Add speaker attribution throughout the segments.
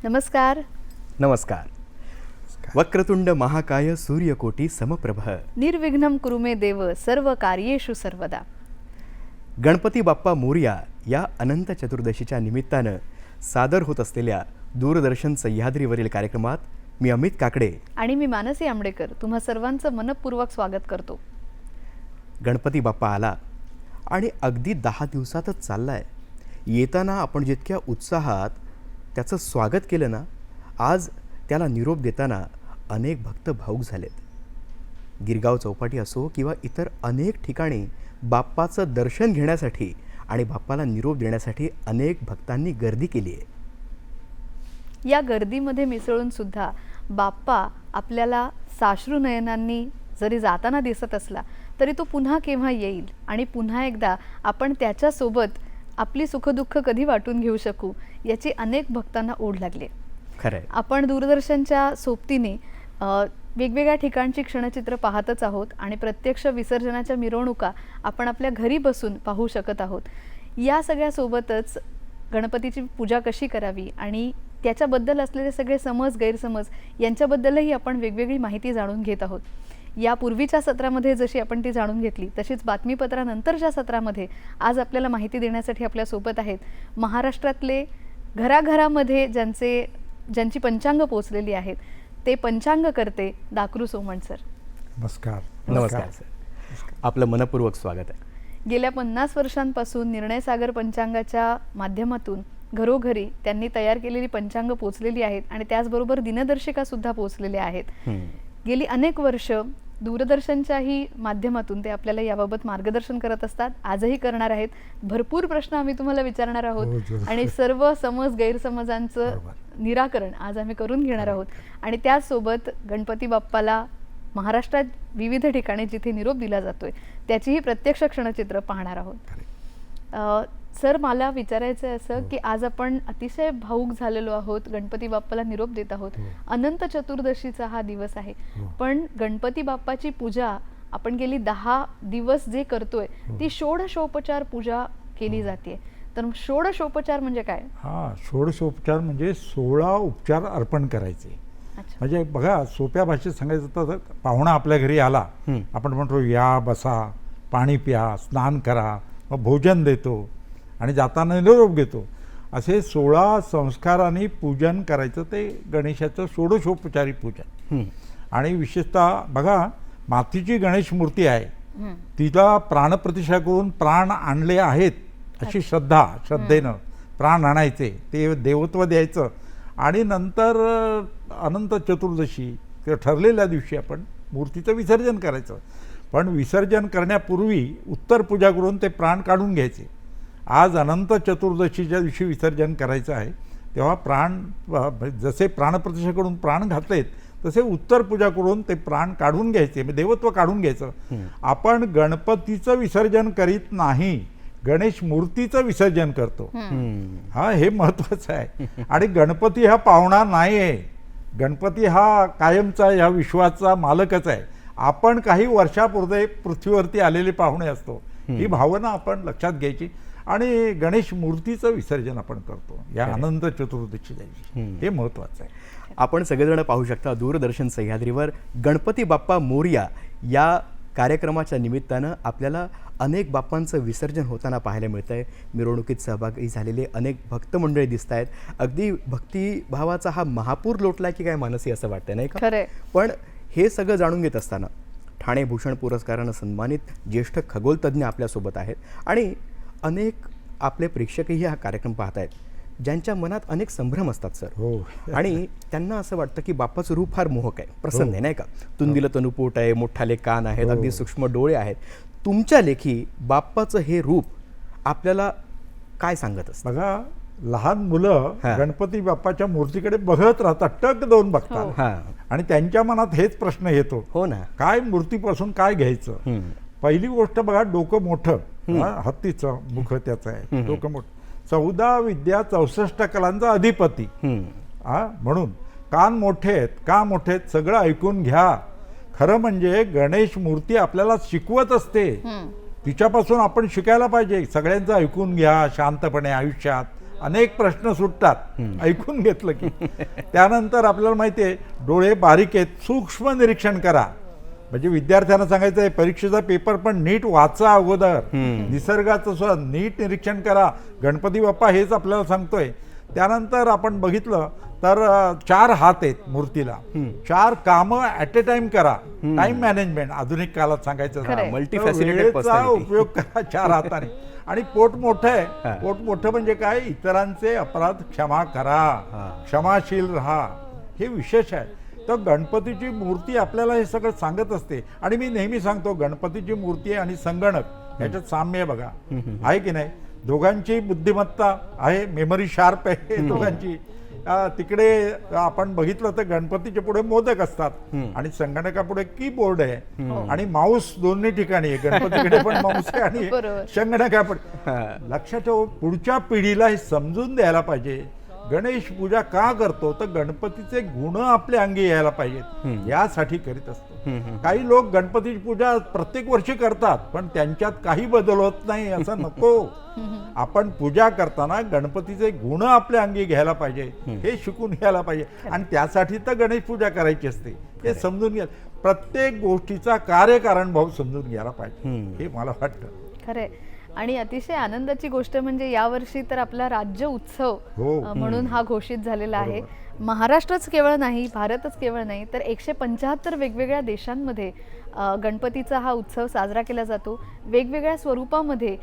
Speaker 1: नमस्कार.
Speaker 2: नमस्कार. वक्रतुंड महाकाय सूर्यकोटी समप्रभ
Speaker 1: निर्विघ्नं कुरु मे देव सर्व कार्येषु सर्वदा.
Speaker 2: गणपती बाप्पा मोरया या अनंत चतुर्दशीच्या निमित्तानं सादर होत असलेल्या दूरदर्शन सह्याद्रीवरील कार्यक्रमात मी अमित काकडे
Speaker 1: आणि मी मानसी आंबडेकर तुम्हा सर्वांचं मनपूर्वक स्वागत करतो.
Speaker 2: गणपती बाप्पा आला आणि अगदी 10 दिवसातच चाललाय. येताना आपण जितक्या उत्साहात त्याचं स्वागत केलं ना, आज त्याला निरोप देताना अनेक भक्त भावुक झालेत. गिरगाव चौपाटी असो किंवा इतर अनेक ठिकाणी बाप्पाचं दर्शन घेण्यासाठी आणि बाप्पाला निरोप देण्यासाठी अनेक भक्तांनी गर्दी केली आहे.
Speaker 1: या गर्दीमध्ये मिसळून सुद्धा बाप्पा आपल्याला साश्रू नयनांनी जरी जाताना दिसत असला तरी तो पुन्हा केव्हा येईल आणि पुन्हा एकदा आपण त्याच्यासोबत आपली सुखदुःख कधी वाटून घेऊ शकू याची अनेक भक्तांना ओढ लागली.
Speaker 2: खरंय,
Speaker 1: आपण दूरदर्शनच्या सोबतीने वेगवेगळ्या ठिकाणची क्षणचित्र पाहतच आहोत आणि प्रत्यक्ष विसर्जनाच्या मिरवणुका आपण आपल्या घरी बसून पाहू शकत आहोत. या सगळ्यासोबतच गणपतीची पूजा कशी करावी आणि त्याच्याबद्दल असलेले सगळे समज गैरसमज यांच्याबद्दलही आपण वेगवेगळी माहिती जाणून घेत आहोत. यापूर्वीच्या सत्रामध्ये जशी आपण ती जाणून घेतली तशीच बातमीपत्रानंतरच्या सत्रामध्ये आज आपल्याला माहिती देण्यासाठी आपल्यासोबत आहेत महाराष्ट्रातले घराघरामध्ये ज्यांची पंचांग पोचलेली आहेत ते पंचांग करते दाकरू सोमण सर.
Speaker 3: नमस्कार.
Speaker 2: नमस्कार सर, आपलं मनपूर्वक स्वागत आहे.
Speaker 1: गेल्या 50 वर्षांपासून निर्णय सागर पंचांगाच्या माध्यमातून घरोघरी त्यांनी तयार केलेली पंचांग पोचलेली आहेत आणि त्याचबरोबर दिनदर्शिका सुद्धा पोचलेल्या आहेत. गेली अनेक वर्ष दूरदर्शनच्याही माध्यमातून ते आपल्याला याबाबत मार्गदर्शन करत असतात, आजही करणार आहेत. भरपूर प्रश्न आम्ही तुम्हाला विचारणार आहोत आणि सर्व समज गैरसमजांचं निराकरण आज आम्ही करून घेणार आहोत. आणि त्याचसोबत गणपती बाप्पाला महाराष्ट्रात विविध ठिकाणी जिथे निरोप दिला जातोय त्याचीही प्रत्यक्ष क्षणचित्र पाहणार आहोत. सर, मला विचारायचं आहे असं की आज आपण अतिशय भावुक झालेलो आहोत, गणपती बाप्पाला निरोप देत आहोत. अनंत चतुर्दशीचा हा दिवस आहे, पण गणपती बाप्पाची पूजा आपण गेली 10 दिवस जे करतोय ती षोडशोपचार पूजा केली जाते. तर षोडशोपचार म्हणजे काय?
Speaker 3: षोडशोपचार म्हणजे 16 उपचार अर्पण करायचे. म्हणजे बघा, सोप्या भाषेत सांगायचं तर पाहुणा आपल्या घरी आला, आपण म्हणतो या बसा, पाणी प्या, स्नान करा, मग भोजन देतो आणि जाताना निरोप घेतो. असे 16 संस्कारांनी पूजन करायचं ते गणेशाचं षोडशोपचारी पूजन. आणि विशेषतः बघा, मातीची गणेश मूर्ती आहे, तिला प्राणप्रतिष्ठा करून प्राण आणले आहेत अशी श्रद्धेनं प्राण आणायचे, ते देवत्व द्यायचं आणि नंतर अनंत चतुर्दशी किंवा ठरलेल्या दिवशी आपण मूर्तीचं विसर्जन करायचं. पण विसर्जन करण्यापूर्वी उत्तर पूजा करून ते प्राण काढून घ्यायचे. आज अनंत चतुर्दशीच्या दिवशी विसर्जन करायचं आहे, तेव्हा प्राण जसे प्राणप्रतिष्ठा करून प्राण घातलेत तसे उत्तर पूजा करून ते प्राण काढून घ्यायचे, म्हणजे देवत्व काढून घ्यायचं. आपण गणपतीचं विसर्जन करीत नाही, गणेश मूर्तीचं विसर्जन करतो. हे महत्वाचं आहे. आणि गणपती हा पाहुणा नाही आहे, गणपती हा कायमचा ह्या विश्वाचा मालकच आहे. आपण काही वर्षापूर्वी पृथ्वीवरती आलेले पाहुणे असतो, ही भावना आपण लक्षात घ्यायची आणि गणेश मूर्तीचं विसर्जन आपण करतो या अनंत चतुर्दशीच्या दिवशी. हे महत्वाचं आहे.
Speaker 2: आपण सगळेजण पाहू शकता दूरदर्शन सह्याद्रीवर गणपती बाप्पा मोरया या कार्यक्रमाच्या निमित्तानं आपल्याला अनेक बाप्पांचं विसर्जन होताना पाहायला मिळतं आहे. मिरवणुकीत सहभागी झालेले अनेक भक्त मंडळी दिसत आहेत. अगदी भक्तिभावाचा हा महापूर लोटला की काय मानसी, असं वाटतंय नाही का?
Speaker 1: खरंय.
Speaker 2: पण हे सगळं जाणून घेत असताना ठाणे भूषण पुरस्कारानं सन्मानित ज्येष्ठ खगोलतज्ञ आपल्यासोबत आहेत आणि अनेक आपले प्रेक्षकही हा कार्यक्रम पाहत आहेत ज्यांच्या मनात अनेक संभ्रम असतात सर. आणि त्यांना असं वाटतं की बाप्पाचं रूप फार मोहक आहे, प्रसन्न आहे नाही का? तुंदिलं तनुपोट आहे, मोठाले कान आहेत, अगदी सूक्ष्म डोळे आहेत. तुमच्या लेखी बाप्पाचं हे रूप आपल्याला काय सांगत असतं?
Speaker 3: बघा, लहान मुलं गणपती बाप्पाच्या मूर्तीकडे बघत राहतात, टक दोन बघतात आणि त्यांच्या मनात हेच प्रश्न येतो, हो ना, काय मूर्तीपासून काय घ्यायचं? पहिली गोष्ट बघा, डोकं मोठं, हत्तीचं मुख त्याचं आहे, डोकं मोठं, 14 विद्या 64 कलांचा अधिपती. म्हणून कान मोठे आहेत, का मोठे आहेत सगळं ऐकून घ्या. खरं म्हणजे गणेश मूर्ती आपल्याला शिकवत असते, तिच्यापासून आपण शिकायला पाहिजे. सगळ्यांचं ऐकून घ्या शांतपणे आयुष्यात, अनेक प्रश्न सुटतात ऐकून घेतलं की. त्यानंतर आपल्याला माहिती आहे डोळे बारीक आहेत, सूक्ष्म निरीक्षण करा. म्हणजे विद्यार्थ्यांना सांगायचं आहे परीक्षेचा पेपर पण नीट वाचा अगोदर, निसर्गाचं सुद्धा नीट निरीक्षण करा. गणपती बाप्पा हेच आपल्याला सांगतोय. त्यानंतर आपण बघितलं तर 4 हात आहेत मूर्तीला, 4 कामं ॲट ए टाइम करा. टाइम मॅनेजमेंट आधुनिक काळात सांगायचं
Speaker 1: खरंय.
Speaker 3: तर
Speaker 2: Multifaceted
Speaker 3: वेळेचा
Speaker 2: personality.
Speaker 3: उपयोग करा 4 हाताने. आणि पोट मोठं आहे. पोट मोठं म्हणजे काय, इतरांचे अपराध क्षमा करा, क्षमाशील राहा, हे विशेष आहे. तर गणपतीची मूर्ती आपल्याला हे सगळं सांगत असते. आणि मी नेहमी सांगतो गणपतीची मूर्ती आणि संगणक याच्यात साम्य बघा आहे की नाही. दोघांची बुद्धिमत्ता आहे, मेमरी शार्प आहे दोघांची. तिकडे आपण बघितलं तर गणपतीच्या पुढे मोदक असतात आणि संगणकापुढे कीबोर्ड आहे आणि माऊस दोन्ही ठिकाणी आहे. गणपतीकडे पण माऊस आहे आणि संगणकापुढे. लक्षात ठेव, पुढच्या पिढीला हे समजून द्यायला पाहिजे गणेश पूजा का करतो, तर गणपतीचे गुण आपल्या अंगी यायला पाहिजेत यासाठी करीत असतो. काही लोक गणपतीची पूजा प्रत्येक वर्षी करतात पण त्यांच्यात काही बदल होत नाही, असं नको. आपण पूजा करताना गणपतीचे गुण आपल्या अंगी घ्यायला पाहिजे, हे शिकून घ्यायला पाहिजे. आणि त्यासाठी तर गणेश पूजा करायची असते, हे समजून घ्या. प्रत्येक गोष्टीचा कार्यकारण भाव समजून घ्यायला पाहिजे, हे मला वाटतं.
Speaker 1: खरे. आणि अतिशय आनंदाची गोष्ट म्हणजे यावर्षी तर आपला राज्य उत्सव म्हणून हा घोषित झालेला आहे. महाराष्ट्रच केवळ नाही, भारतच केवळ नाही, तर 175 वेगवेगळ्या देशांमध्ये गणपतीचा हा उत्सव साजरा केला जातो. वेगवेगळ्या स्वरूपामध्ये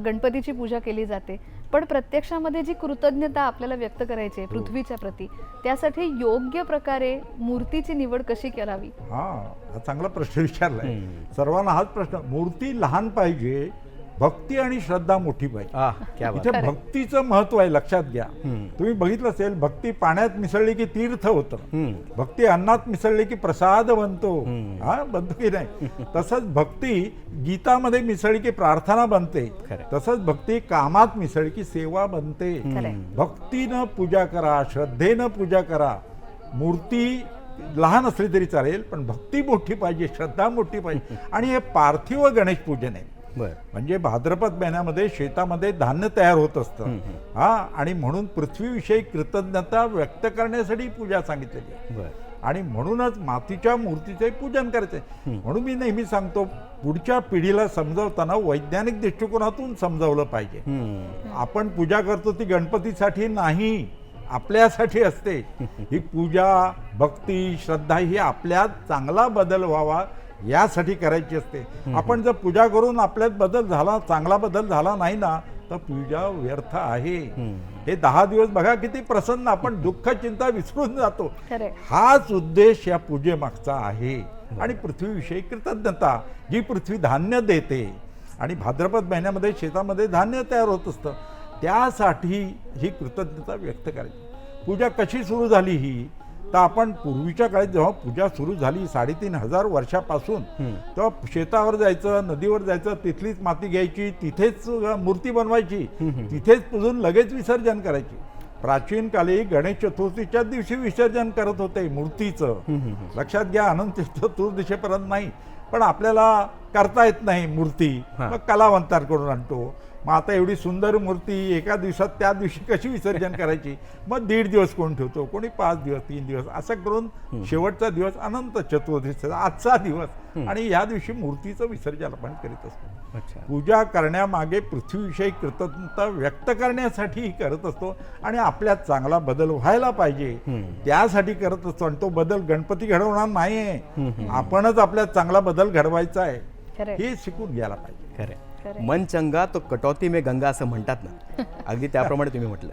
Speaker 1: गणपतीची पूजा केली जाते. पण प्रत्यक्षामध्ये जी कृतज्ञता आपल्याला व्यक्त करायची आहे पृथ्वीच्या प्रती, त्यासाठी योग्य प्रकारे मूर्तीची निवड कशी करावी?
Speaker 3: हा चांगला प्रश्न विचारलाय. सर्वांना हाच प्रश्न. मूर्ती लहान पाहिजे, भक्ती आणि श्रद्धा मोठी पाहिजे. इथे भक्तीचं महत्व आहे, लक्षात घ्या. तुम्ही बघितलं असेल भक्ती पाण्यात मिसळली की तीर्थ होतं, भक्ती अन्नात मिसळली की प्रसाद बनतो. बनतो की नाही. तसंच भक्ती गीतामध्ये मिसळली की प्रार्थना बनते, तसंच भक्ती कामात मिसळली की सेवा बनते. भक्तीनं पूजा करा, श्रद्धेनं पूजा करा. मूर्ती लहान असली तरी चालेल पण भक्ती मोठी पाहिजे, श्रद्धा मोठी पाहिजे. आणि हे पार्थिव गणेश पूजन आहे. म्हणजे भाद्रपद महिन्यामध्ये शेतामध्ये धान्य तयार होत असतं, आणि म्हणून पृथ्वीविषयी कृतज्ञता व्यक्त करण्यासाठी पूजा सांगितलेली आहे. आणि म्हणूनच मातीच्या मूर्तीचे पूजन करायचे. म्हणून मी नेहमी सांगतो पुढच्या पिढीला समजावताना वैज्ञानिक दृष्टिकोनातून समजावलं पाहिजे. आपण पूजा करतो ती गणपतीसाठी नाही, आपल्यासाठी असते. ही पूजा भक्ती श्रद्धा ही आपल्यात चांगला बदल व्हावा यासाठी करायची असते. आपण जर पूजा करून आपल्यात बदल झाला, चांगला बदल झाला नाही ना, तर पूजा व्यर्थ आहे. हे 10 दिवस बघा किती प्रसन्न, आपण दुःख चिंता विसरून जातो. हाच उद्देश या पूजेमागचा आहे. आणि पृथ्वीविषयी कृतज्ञता, जी पृथ्वी धान्य देते आणि भाद्रपद महिन्यामध्ये शेतामध्ये धान्य तयार होत असतं, त्यासाठी ही कृतज्ञता व्यक्त करायची. पूजा कशी सुरू झाली ही, तर आपण पूर्वीच्या काळात जेव्हा पूजा सुरू झाली 3,500 वर्षापासून, तेव्हा शेतावर जायचं, नदीवर जायचं, तिथलीच माती घ्यायची, तिथेच मूर्ती बनवायची, तिथेच पुजून लगेच विसर्जन करायची. प्राचीन काली गणेश चतुर्थीच्या दिवशी विसर्जन करत होते मूर्तीचं. लक्षात घ्या, अनंत चतुर्दशीपर्यंत नाही. पण आपल्याला करता येत नाही मूर्ती, मग कलावंतांकडून आणतो. मग आता एवढी सुंदर मूर्ती एका दिवसात त्या दिवशी कशी विसर्जन करायची? मग 1.5 दिवस कोण ठेवतो, कोणी 5 दिवस, 3 दिवस, असं करून शेवटचा दिवस अनंत चतुर्दशीचा आजचा दिवस, आणि या दिवशी मूर्तीचं विसर्जन आपण करीत असतो. पूजा करण्यामागे पृथ्वीविषयी कृतज्ञता व्यक्त करण्यासाठी करत असतो आणि आपल्यात चांगला बदल व्हायला पाहिजे त्यासाठी करत असतो. आणि तो बदल गणपती घडवणार नाहीये, आपणच आपल्यात चांगला बदल घडवायचा आहे, हे शिकून घ्यायला पाहिजे.
Speaker 2: मन चंगा तो कटौती में गंगा असं म्हणतात ना, अगदी त्याप्रमाणे तुम्ही म्हटलं.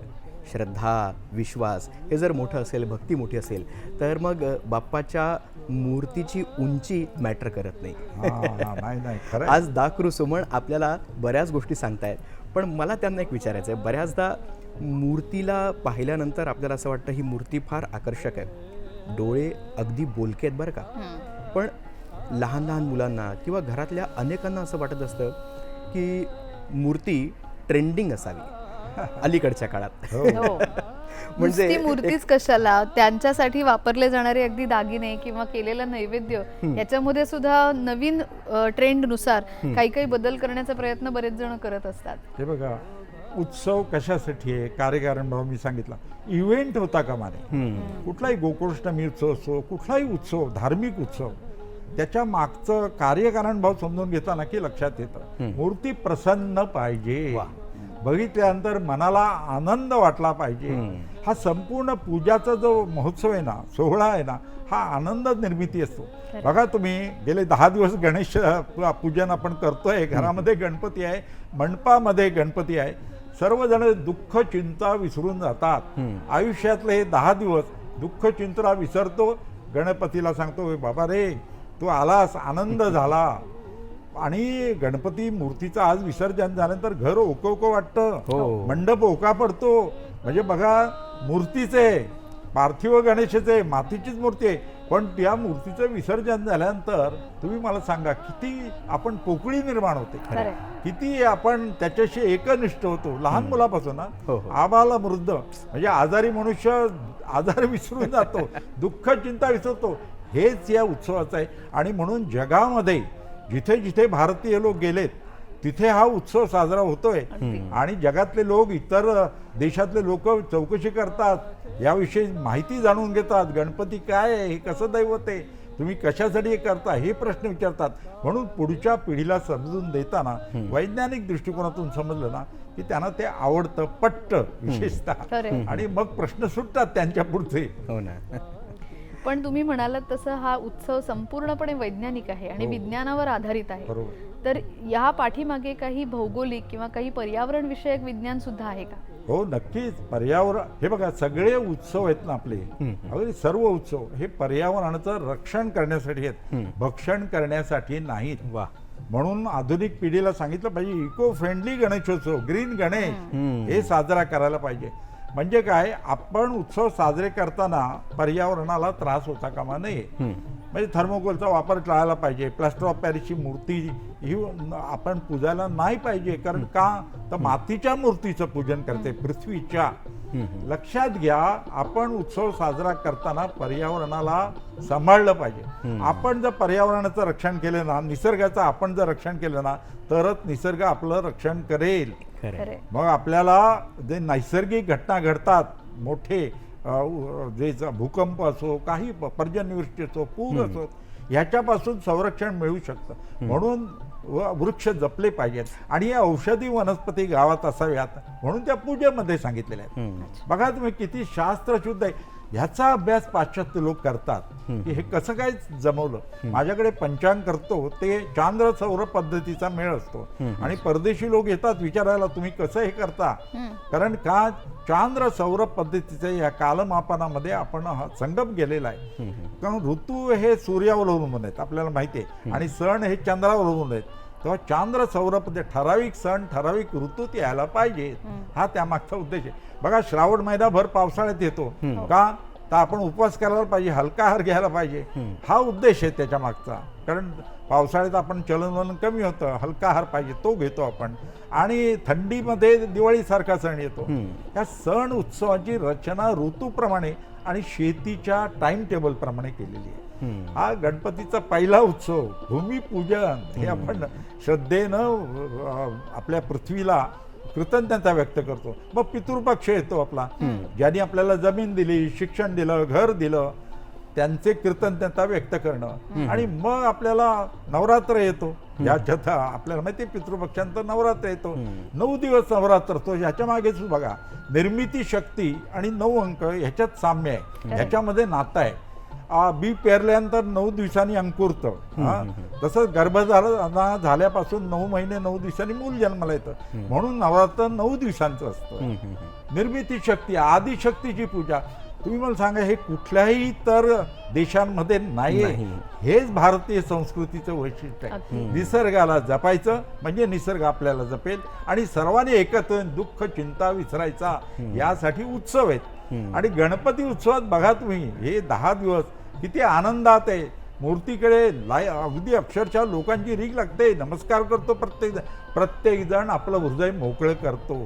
Speaker 2: श्रद्धा, विश्वास हे जर मोठं असेल, भक्ती मोठी असेल, तर मग बाप्पाच्या मूर्तीची उंची मॅटर करत नाही. आज दाखरू सुमन आपल्याला बऱ्याच गोष्टी सांगतायत, पण मला त्यांना एक विचारायचं आहे. बऱ्याचदा मूर्तीला पाहिल्यानंतर आपल्याला असं वाटतं ही मूर्ती फार आकर्षक आहे, डोळे अगदी बोलके आहेत बरं का, पण लहान लहान मुलांना किंवा घरातल्या अनेकांना असं वाटत असतं की मूर्ती ट्रेंडिंग असावी अलीकडच्या काळात.
Speaker 1: म्हणजे मूर्तीच कशाला, त्यांच्यासाठी वापरले जाणारे अगदी दागिने किंवा केलेलं नैवेद्य याच्यामध्ये सुद्धा नवीन ट्रेंड नुसार काही काही बदल करण्याचा प्रयत्न बरेच जण करत असतात.
Speaker 3: हे बघा, उत्सव कशासाठी आहे, कार्यकारण भाव मी सांगितला, इव्हेंट होता कामा नये. कुठलाही गोकुळाष्टमी उत्सव असो, कुठलाही उत्सव, धार्मिक उत्सव, त्याच्या मागचं कार्यकारण भाव समजून घेताना की लक्षात येतं मूर्ती प्रसन्न पाहिजे, बघितल्यानंतर मनाला आनंद वाटला पाहिजे. हा संपूर्ण पूजाचा जो महोत्सव आहे ना, सोहळा आहे ना, हा आनंद निर्मिती असतो. बघा तुम्ही गेले 10 दिवस गणेश पूजन आपण करतोय, घरामध्ये गणपती आहे, मंडपामध्ये गणपती आहे, सर्वजण दुःख चिंता विसरून जातात. आयुष्यातले हे 10 दिवस दुःख चिंता विसरतो, गणपतीला सांगतो बाबा रे तू आलास, आनंद झाला. आणि गणपती मूर्तीचं आज विसर्जन झाल्यानंतर घर ओको वाटतं, मंडप ओका पडतो. म्हणजे बघा मूर्तीचे पार्थिव गणेशाचे मातीचीच मूर्ती आहे, पण त्या मूर्तीचं विसर्जन झाल्यानंतर तुम्ही मला सांगा किती आपण पोकळी निर्माण होते, किती आपण त्याच्याशी एकनिष्ठ होतो. लहान मुलापासून आबाला वृद्ध, म्हणजे आजारी मनुष्य आजार विसरून जातो, दुःख चिंता विसरतो. हेच या उत्सवाचं आहे. आणि म्हणून जगामध्ये जिथे जिथे भारतीय लोक गेलेत तिथे हा उत्सव साजरा होतोय. आणि जगातले लोक, इतर देशातले लोक चौकशी करतात, याविषयी माहिती जाणून घेतात. गणपती काय आहे, हे कसं दैवत आहे, तुम्ही कशासाठी हे करता, हे प्रश्न विचारतात. म्हणून पुढच्या पिढीला समजून देताना वैज्ञानिक दृष्टिकोनातून समजलं ना की त्यांना ते आवडतं, पटतं विशेषतः, आणि मग प्रश्न सुटतात त्यांच्या पुढचे.
Speaker 2: हो ना.
Speaker 1: पण तुम्ही म्हणालात तसं हा उत्सव संपूर्णपणे वैज्ञानिक आहे आणि विज्ञानावर आधारित आहे. तर या पाठीमागे काही भौगोलिक किंवा काही पर्यावरण विषयक विज्ञान सुद्धा आहे का?
Speaker 3: हो नक्कीच. पर्यावरण, हे बघा सगळे उत्सव आहेत ना आपले, अगदी सर्व उत्सव हे पर्यावरणाचं रक्षण करण्यासाठी आहेत, भक्षण करण्यासाठी नाहीत. म्हणून आधुनिक पिढीला सांगितलं पाहिजे eco friendly Ganeshotsav, green Ganesh हे साजरा करायला पाहिजे. म्हणजे काय, आपण उत्सव साजरे करताना पर्यावरणाला त्रास होता कामा नये. म्हणजे थर्मोकोलचा वापर टाळायला पाहिजे, प्लास्टर ऑफ पॅरिसची मूर्ती ही आपण पूजायला नाही पाहिजे. कारण का, तर मातीच्या मूर्तीचं पूजन करते, पृथ्वीच्या. लक्षात घ्या, आपण उत्सव साजरा करताना पर्यावरणाला सांभाळलं पाहिजे. आपण जर पर्यावरणाचं रक्षण केलं ना, निसर्गाचं आपण जर रक्षण केलं ना, तरच निसर्ग आपलं रक्षण करेल. मग आपल्याला जे नैसर्गिक घटना घडतात, मोठे जे भूकंप असो, काही पर्जन्यवृष्टी असो, पूर असो, ह्याच्यापासून संरक्षण मिळू शकतं. म्हणून वृक्ष जपले पाहिजेत आणि या औषधी वनस्पती गावात असाव्यात म्हणून त्या पूजेमध्ये सांगितलेल्या आहेत. बघा तुम्ही किती शास्त्रशुद्ध आहे. ह्याचा अभ्यास पाश्चात्य लोक करतात की हे कसं काय जमवलं. माझ्याकडे पंचांग करतो ते चांद्र सौर पद्धतीचा मेळ असतो आणि परदेशी लोक येतात विचारायला तुम्ही कसं हे करता. कारण का, चांद्र सौर पद्धतीच्या या कालमापनामध्ये आपण संगम गेलेला आहे. कारण ऋतू हे सूर्यावर अवलंबून आहेत आपल्याला माहिती आहे, आणि सण हे चंद्रावर अवलंबून आहेत. तेव्हा चांद्र सौर पद्धती, ठराविक सण ठराविक ऋतूत यायला पाहिजे, हा त्यामागचा उद्देश आहे. बघा श्रावण महिनाभर पावसाळ्यात येतो का, तर आपण उपवास करायला पाहिजे, हलका आहार घ्यायला पाहिजे, हा उद्देश आहे त्याच्या मागचा. कारण पावसाळ्यात आपण चलनवलन कमी होतं, हलका आहार पाहिजे तो घेतो आपण. आणि थंडीमध्ये दिवाळीसारखा सण येतो. या सण उत्सवाची रचना ऋतूप्रमाणे आणि शेतीच्या टाइम टेबल प्रमाणे केलेली आहे. हा गणपतीचा पहिला उत्सव, भूमिपूजन, हे आपण श्रद्धेनं आपल्या पृथ्वीला कृतज्ञता व्यक्त करतो. मग पितृपक्ष येतो आपला, ज्यांनी आपल्याला जमीन दिली, शिक्षण दिलं, घर दिलं, त्यांचे कृतज्ञता व्यक्त करणं. आणि मग आपल्याला नवरात्र येतो, याच्यात आपल्याला माहिती आहे पितृपक्षांचं नवरात्र येतो, 9 दिवस नवरात्र असतो. ह्याच्या मागेच बघा निर्मिती शक्ती आणि 9 अंक ह्याच्यात साम्य आहे, ह्याच्यामध्ये नातं आहे. बी पेरल्यानंतर 9 दिवसांनी अंकुरतं, तसंच गर्भ झाल्यापासून 9 महिने 9 दिवसांनी मूल जन्माला येतं. म्हणून नवरात्र 9 दिवसांचं असतं. निर्मिती शक्ती, आदिशक्तीची पूजा. तुम्ही मला सांगा, हे कुठल्याही तर देशांमध्ये नाही. हेच भारतीय संस्कृतीचं वैशिष्ट्य आहे. निसर्गाला जपायचं म्हणजे निसर्ग आपल्याला जपेल, आणि सर्वांनी एकत्र दुःख चिंता विसरायचा, यासाठी उत्सव आहेत. आणि गणपती उत्सवात बघा तुम्ही, हे 10 दिवस किती आनंदात आहे. मूर्तीकडे अगदी अक्षरशः लोकांची रीग लागते, नमस्कार करतो प्रत्येक जण आपलं हृदय मोकळं करतो.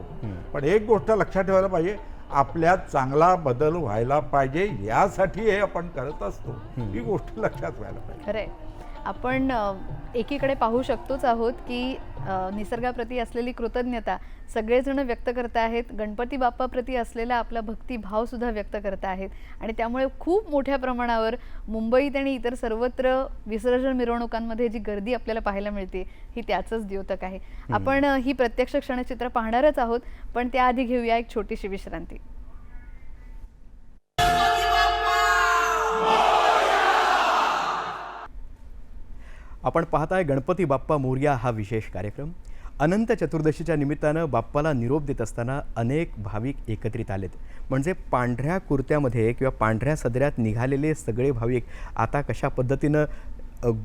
Speaker 3: पण एक गोष्ट लक्षात ठेवायला पाहिजे, आपल्यात चांगला बदल व्हायला पाहिजे, यासाठी हे आपण करत असतो. ही गोष्ट लक्षात व्हायला पाहिजे.
Speaker 1: खरंय. आपण एकीकडे पाहू शकतोच आहोत की निसर्गाप्रती असलेली कृतज्ञता सगळेजण व्यक्त करत आहेत, गणपती बाप्पाप्रती असलेला आपला भक्तिभाव सुद्धा व्यक्त करत आहेत आणि त्यामुळे खूप मोठ्या प्रमाणावर मुंबईत आणि इतर सर्वत्र विसर्जन मिरवणुकांमध्ये जी गर्दी आपल्याला पाहायला मिळते ही त्याचंच द्योतक आहे. आपण ही प्रत्यक्ष क्षणचित्र पाहणारच आहोत, पण त्याआधी घेऊया एक छोटीशी विश्रांती.
Speaker 2: आपण पाहताय गणपती बाप्पा मोरया हा विशेष कार्यक्रम. अनंत चतुर्दशीच्या निमित्तानं बाप्पाला निरोप देत असताना अनेक भाविक एकत्रित आलेत. म्हणजे पांढऱ्या कुर्त्यामध्ये किंवा पांढऱ्या सदऱ्यात निघालेले सगळे भाविक आता कशा पद्धतीनं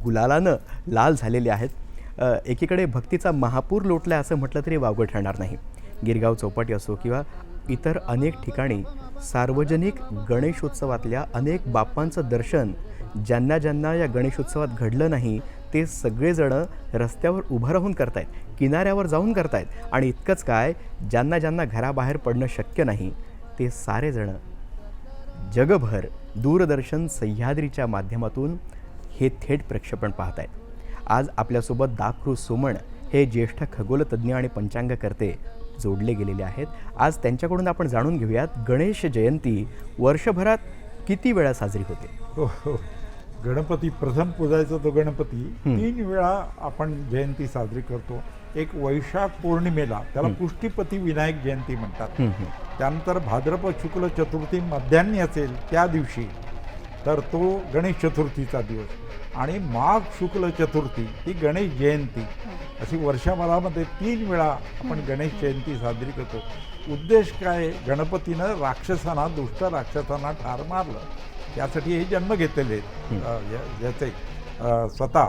Speaker 2: गुलालानं लाल झालेले आहेत. एकीकडे भक्तीचा महापूर लोटला असं म्हटलं तरी वावगं ठरणार नाही. गिरगाव चौपाटी असो किंवा इतर अनेक ठिकाणी सार्वजनिक गणेशोत्सवातल्या अनेक बाप्पांचं दर्शन ज्यांना ज्यांना या गणेशोत्सवात घडलं नाही ते सगळेजण रस्त्यावर उभं राहून करतायत, किनाऱ्यावर जाऊन करतायत. आणि इतकंच काय, ज्यांना ज्यांना घराबाहेर पडणं शक्य नाही ते सारेजण जगभर दूरदर्शन सह्याद्रीच्या माध्यमातून हे थेट प्रक्षेपण पाहतायत. आज आपल्यासोबत दाखरू सोमण हे ज्येष्ठ खगोलतज्ज्ञ आणि पंचांगकर्ते जोडले गेलेले आहेत. आज त्यांच्याकडून आपण जाणून घेऊयात गणेश जयंती वर्षभरात किती वेळा साजरी होते.
Speaker 3: हो, गणपती प्रथम पूजायचा तो गणपती 3 वेळा आपण जयंती साजरी करतो. एक वैशाख पौर्णिमेला, त्याला पुष्टीपती विनायक जयंती म्हणतात. त्यानंतर भाद्रपद शुक्ल चतुर्थी मध्यान्ही असेल त्या दिवशी, तर तो गणेश चतुर्थीचा दिवस. आणि माघ शुक्ल चतुर्थी ही गणेश जयंती. अशी वर्षभरामध्ये 3 वेळा आपण गणेश जयंती साजरी करतो. उद्देश काय, गणपतीनं राक्षसांना, दुष्ट राक्षसांना ठार मारलं, त्यासाठी हे जन्म घेतलेले आहेत याचे स्वतः.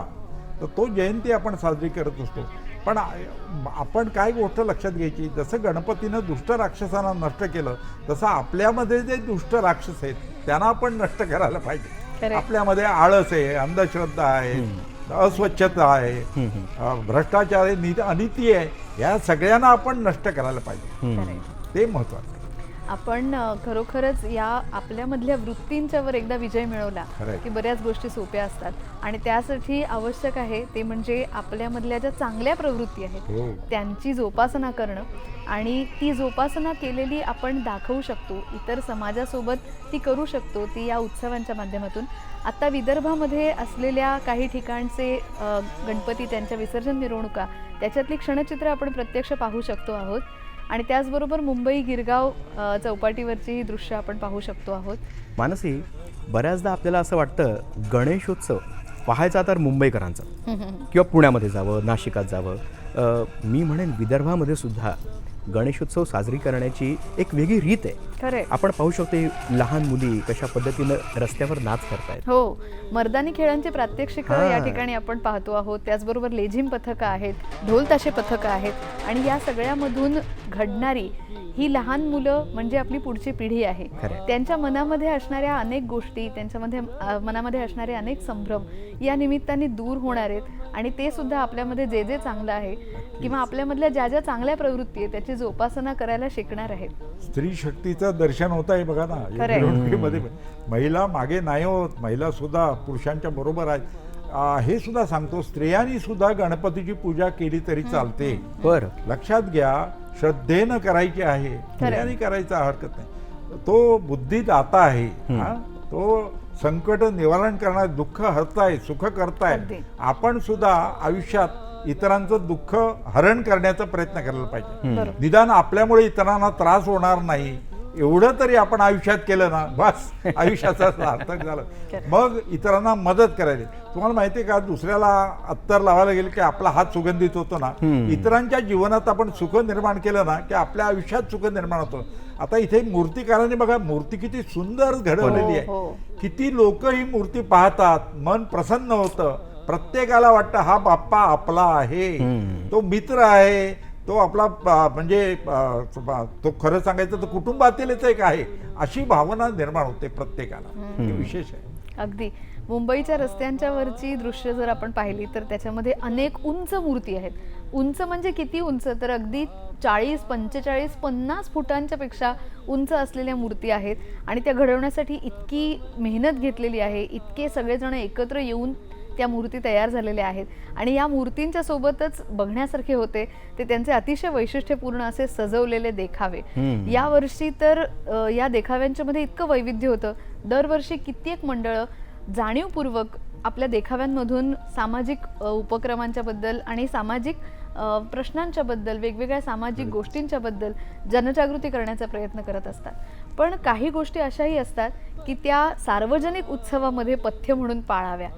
Speaker 3: तर तो जयंती आपण साजरी करत असतो. पण आपण काय गोष्ट लक्षात घ्यायची, जसं गणपतीनं दुष्ट राक्षसांना नष्ट केलं तसं आपल्यामध्ये जे दुष्ट राक्षस आहेत त्यांना आपण नष्ट करायला पाहिजे. आपल्यामध्ये आळस आहे, अंधश्रद्धा आहे, अस्वच्छता आहे, भ्रष्टाचार आहे, अनिती आहे, या सगळ्यांना आपण नष्ट करायला पाहिजे. ते महत्त्वाचं.
Speaker 1: आपण खरोखरच या आपल्यामधल्या वृत्तींच्यावर एकदा विजय मिळवला की बऱ्याच गोष्टी सोप्या असतात. आणि त्यासाठी आवश्यक आहे ते म्हणजे आपल्यामधल्या ज्या चांगल्या प्रवृत्ती आहेत त्यांची जोपासना करणं. आणि ती जोपासना केलेली आपण दाखवू शकतो, इतर समाजासोबत ती करू शकतो, ती या उत्सवांच्या माध्यमातून. आत्ता विदर्भामध्ये असलेल्या काही ठिकाणचे गणपती, त्यांच्या विसर्जन मिरवणुका, त्याच्यातली क्षणचित्र आपण प्रत्यक्ष पाहू शकतो आहोत. आणि त्याचबरोबर मुंबई गिरगाव चौपाटीवरची ही दृश्य आपण पाहू शकतो आहोत.
Speaker 2: मानसी, बऱ्याचदा आपल्याला असं वाटतं गणेशोत्सव पाहायचा तर मुंबईकरांचा किंवा पुण्यामध्ये जावं, नाशिकात जावं. मी म्हणेन विदर्भामध्ये सुद्धा गणेशोत्सव साजरी करण्याची एक वेगळी रीत आहे.
Speaker 1: खरं,
Speaker 2: आपण पाहू शकतो लहान मुली कशा पद्धतीनं रस्त्यावर नाच करतायत.
Speaker 1: हो, मर्दानी खेळांचे प्रात्यक्षिक या ठिकाणी आपण पाहतो आहोत. त्याचबरोबर लेझिम पथकं आहेत, ढोल ताशे पथकं आहेत. आणि या सगळ्यामधून घडणारी ही लहान मुलं म्हणजे आपली पुढची पिढी आहे. त्यांच्या मनामध्ये असणाऱ्या अनेक गोष्टी, त्यांच्यामध्ये मनामध्ये असणारे अनेक संभ्रम या निमित्ताने दूर होणार आहेत. आणि ते सुद्धा आपल्यामध्ये जे जे चांगलं आहे किंवा आपल्यामधल्या ज्या ज्या चांगल्या प्रवृत्ती आहेत त्याची जोपासना करायला शिकणार आहेत.
Speaker 3: स्त्री शक्तीचं दर्शन होत आहे बघा ना मिरवणुकीमध्ये. महिला मागे नाही होत, महिला सुद्धा पुरुषांच्या बरोबर आहेत. हे सुद्धा सांगतो, स्त्रियांनी सुद्धा गणपतीची पूजा केली तरी चालते.
Speaker 2: बरं,
Speaker 3: लक्षात घ्या, श्रद्धेनं करायची आहे, स्त्रियांनी करायचा हरकत नाही. तो बुद्धिदाता आहे, तो संकट निवारण करणार, दुःख हरताय, सुख करताय. आपण सुद्धा आयुष्यात इतरांचं दुःख हरण करण्याचा प्रयत्न करायला पाहिजे. निदान आपल्यामुळे इतरांना त्रास होणार नाही एवढं तरी आपण आयुष्यात केलं ना, बस आयुष्याचा सार्थक झालं. मग इतरांना मदत करायची. तुम्हाला माहिती आहे का, दुसऱ्याला अत्तर लावायला गेलं की आपला हात सुगंधित होतो ना. इतरांच्या जीवनात आपण सुख निर्माण केलं ना की आपल्या आयुष्यात सुख निर्माण होतं. आता इथे मूर्तिकारांनी बघा, मूर्ती किती सुंदर घडवलेली आहे. किती लोक ही मूर्ती पाहतात, मन प्रसन्न होतं. प्रत्येकाला वाटतं हा बाप्पा आपला आहे, तो मित्र आहे, तो आपला म्हणजे तो खरं सांगायचं तर कुटुंबातीलच एक आहे, अशी भावना निर्माण होते प्रत्येकाला. हे विशेष आहे.
Speaker 1: अगदी मुंबईच्या रस्त्यांच्या वरची दृश्य जर आपण पाहिली तर त्याच्यामध्ये अनेक उंच मूर्ती आहेत. उंच म्हणजे किती उंच, तर अगदी 40, 45, 50 फुटांच्या पेक्षा उंच असलेल्या मूर्ती आहेत. आणि त्या घडवण्यासाठी इतकी मेहनत घेतलेली आहे, इतके सगळेजण एकत्र येऊन त्या मूर्ती तयार झालेल्या आहेत आणि या मूर्तींच्या सोबतच बघण्यासारखे होते ते त्यांचे अतिशय वैशिष्ट्यपूर्ण असे सजवलेले देखावे. यावर्षी तर या देखाव्यांच्या मध्ये इतकं वैविध्य होतं. दरवर्षी कित्येक मंडळं जाणीवपूर्वक आपल्या देखाव्यांमधून सामाजिक उपक्रमांच्या बद्दल आणि सामाजिक प्रश्नांच्या बद्दल, वेगवेगळ्या सामाजिक गोष्टींच्या बद्दल जनजागृती करण्याचा प्रयत्न करत असतात. पण काही गोष्टी अशाही असतात की त्या सार्वजनिक उत्सवामध्ये पथ्य म्हणून पाळाव्या.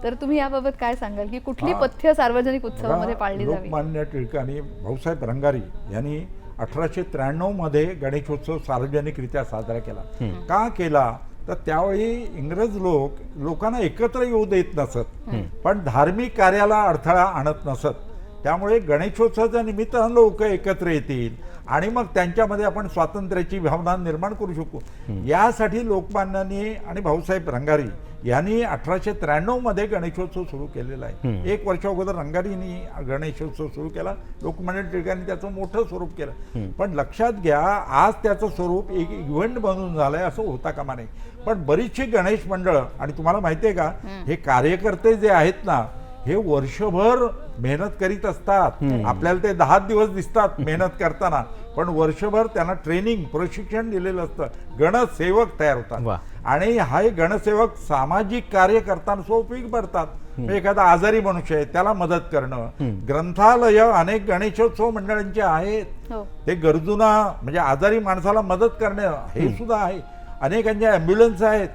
Speaker 1: तर तुम्ही याबाबत काय सांगाल की कुठली पथ्य सार्वजनिक उत्सवामध्ये पाळली जावी?
Speaker 3: लोकमान्य टिळकांनी भाऊसाहेब रंगारी यांनी 1893 मध्ये गणेशोत्सव सार्वजनिकरित्या साजरा केला. का केला तर त्यावेळी इंग्रज लोकांना एकत्र येऊ देत नसत, पण धार्मिक कार्याला अडथळा आणत नसत. त्यामुळे गणेशोत्सवाच्या निमित्तानं लोक एकत्र येतील आणि मग त्यांच्यामध्ये आपण स्वातंत्र्याची भावना निर्माण करू शकू. यासाठी लोकमान्यांनी आणि भाऊसाहेब रंगारी यांनी 1893 मध्ये गणेशोत्सव सुरू केलेला आहे. 1 वर्ष अगोदर रंगारींनी गणेशोत्सव सुरू केला, लोकमान्य टिळकांनी त्याचं मोठं स्वरूप केलं. पण लक्षात घ्या, आज त्याचं स्वरूप एक इव्हेंट बनून झालंय असं होता कामा नये. पण बरीचशी गणेश मंडळं, आणि तुम्हाला माहिती आहे का, हे कार्यकर्ते जे आहेत ना, हे वर्षभर मेहनत करीत असतात. आपल्याला ते 10 दिवस दिसतात मेहनत करताना, पण वर्षभर त्यांना ट्रेनिंग, प्रशिक्षण दिलेलं असतं. गणसेवक तयार होतात आणि हा गणसेवक सामाजिक कार्य करताना सोपी पडतात. एखादा आजारी मनुष्य आहे त्याला मदत करणं, ग्रंथालय अनेक गणेशोत्सव मंडळांचे आहेत, ते गरजूंना म्हणजे आजारी माणसाला मदत करणं हे सुद्धा आहे. अनेकांचे ॲम्ब्युलन्स आहेत.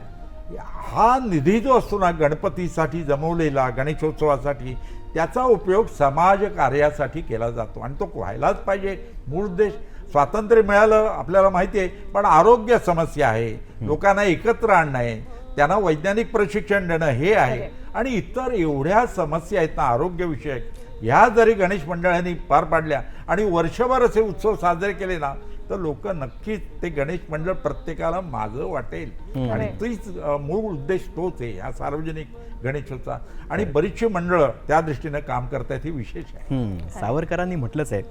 Speaker 3: हा निधी जो असतो ना गणपतीसाठी जमवलेला, गणेशोत्सवासाठी, त्याचा उपयोग समाज कार्यासाठी केला जातो आणि तो व्हायलाच पाहिजे. मूळ उद्देश स्वातंत्र्य मिळालं आपल्याला माहिती आहे, पण आरोग्य समस्या आहे, लोकांना एकत्र आणणं आहे, त्यांना वैज्ञानिक प्रशिक्षण देणं हे आहे आणि इतर एवढ्या समस्या आहेत ना आरोग्यविषयक, ह्या जरी गणेश मंडळांनी पार पाडल्या आणि वर्षभर असे उत्सव साजरे केले ना, तर लोक नक्कीच ते गणेश मंडळ प्रत्येकाला माझं वाटेल. आणि तीच मूळ उद्देश तोच आहे या सार्वजनिक गणेशोत्सव. आणि बरीचशी मंडळं त्या दृष्टीनं काम करतायत, हे विशेष आहे.
Speaker 2: सावरकरांनी म्हटलंच आहे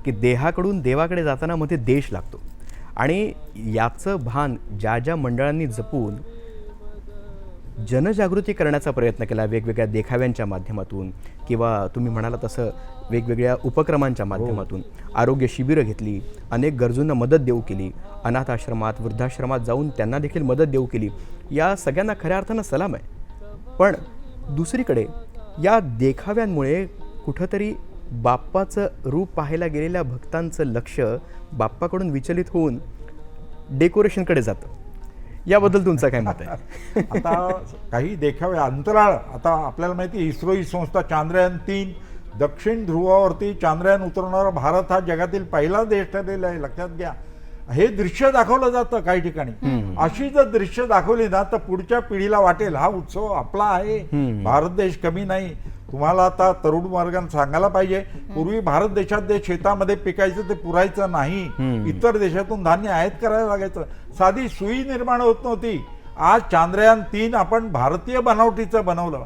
Speaker 2: की देहाकडून देवाकडे जाताना मध्ये देश लागतो आणि याचं भान ज्या ज्या मंडळांनी जपून जनजागृती करण्याचा प्रयत्न केला, वेगवेगळ्या देखाव्यांच्या माध्यमातून किंवा तुम्ही म्हणाला तसं वेगवेगळ्या उपक्रमांच्या माध्यमातून, आरोग्य शिबिरं घेतली, अनेक गरजूंना मदत देऊ केली, अनाथ आश्रमात, वृद्धाश्रमात जाऊन त्यांना देखील मदत देऊ केली, या सगळ्यांना खऱ्या अर्थानं सलाम आहे. पण दुसरीकडे या देखाव्यांमुळे कुठंतरी बाप्पाचं रूप पाहायला गेलेल्या भक्तांचं लक्ष बाप्पाकडून विचलित होऊन डेकोरेशनकडे जातं. याबद्दल तुमचं काय मत आहे?
Speaker 3: आता काही देखावे अंतराळ, आता आपल्याला माहिती आहे इस्रो ही संस्था चांद्रयान 3 दक्षिण ध्रुवावरती चांद्रयान उतरवणारा भारत हा जगातील पहिला देश ठरलेला आहे. लक्षात घ्या, हे दृश्य दाखवलं जातं काही ठिकाणी. अशी जर दृश्य दाखवली ना तर पुढच्या पिढीला वाटेल हा उत्सव आपला आहे, भारत देश कमी नाही. तुम्हाला आता तरुण वर्गांना सांगायला पाहिजे, पूर्वी भारत देशात जे शेतामध्ये पिकायचं ते पुरायचं नाही, इतर देशातून धान्य आयात करायला लागायचं, साधी सुई निर्माण होत नव्हती. आज चांद्रयान 3 आपण भारतीय बनावटीचं बनवलं.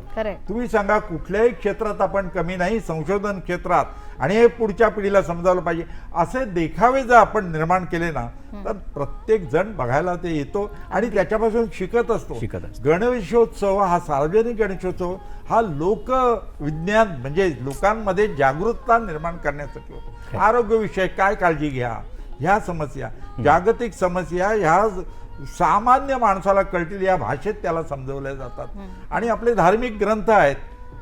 Speaker 3: तुम्ही सांगा, कुठल्याही क्षेत्रात आपण कमी नाही, संशोधन क्षेत्रात. आणि हे पुढच्या पिढीला समजावलं पाहिजे. असे देखावे जर आपण निर्माण केले ना तर प्रत्येक जण बघायला ते येतो आणि त्याच्यापासून शिकत असतो. गणेशोत्सव हा सार्वजनिक गणेशोत्सव हा लोकविज्ञान म्हणजे लोकांमध्ये जागरूकता निर्माण करण्यासाठी होतो. आरोग्यविषयक काय काळजी घ्या, ह्या समस्या, जागतिक समस्या ह्या सामान्य माणसाला कळतील या भाषेत त्याला समजवल्या जातात. आणि आपले धार्मिक ग्रंथ आहेत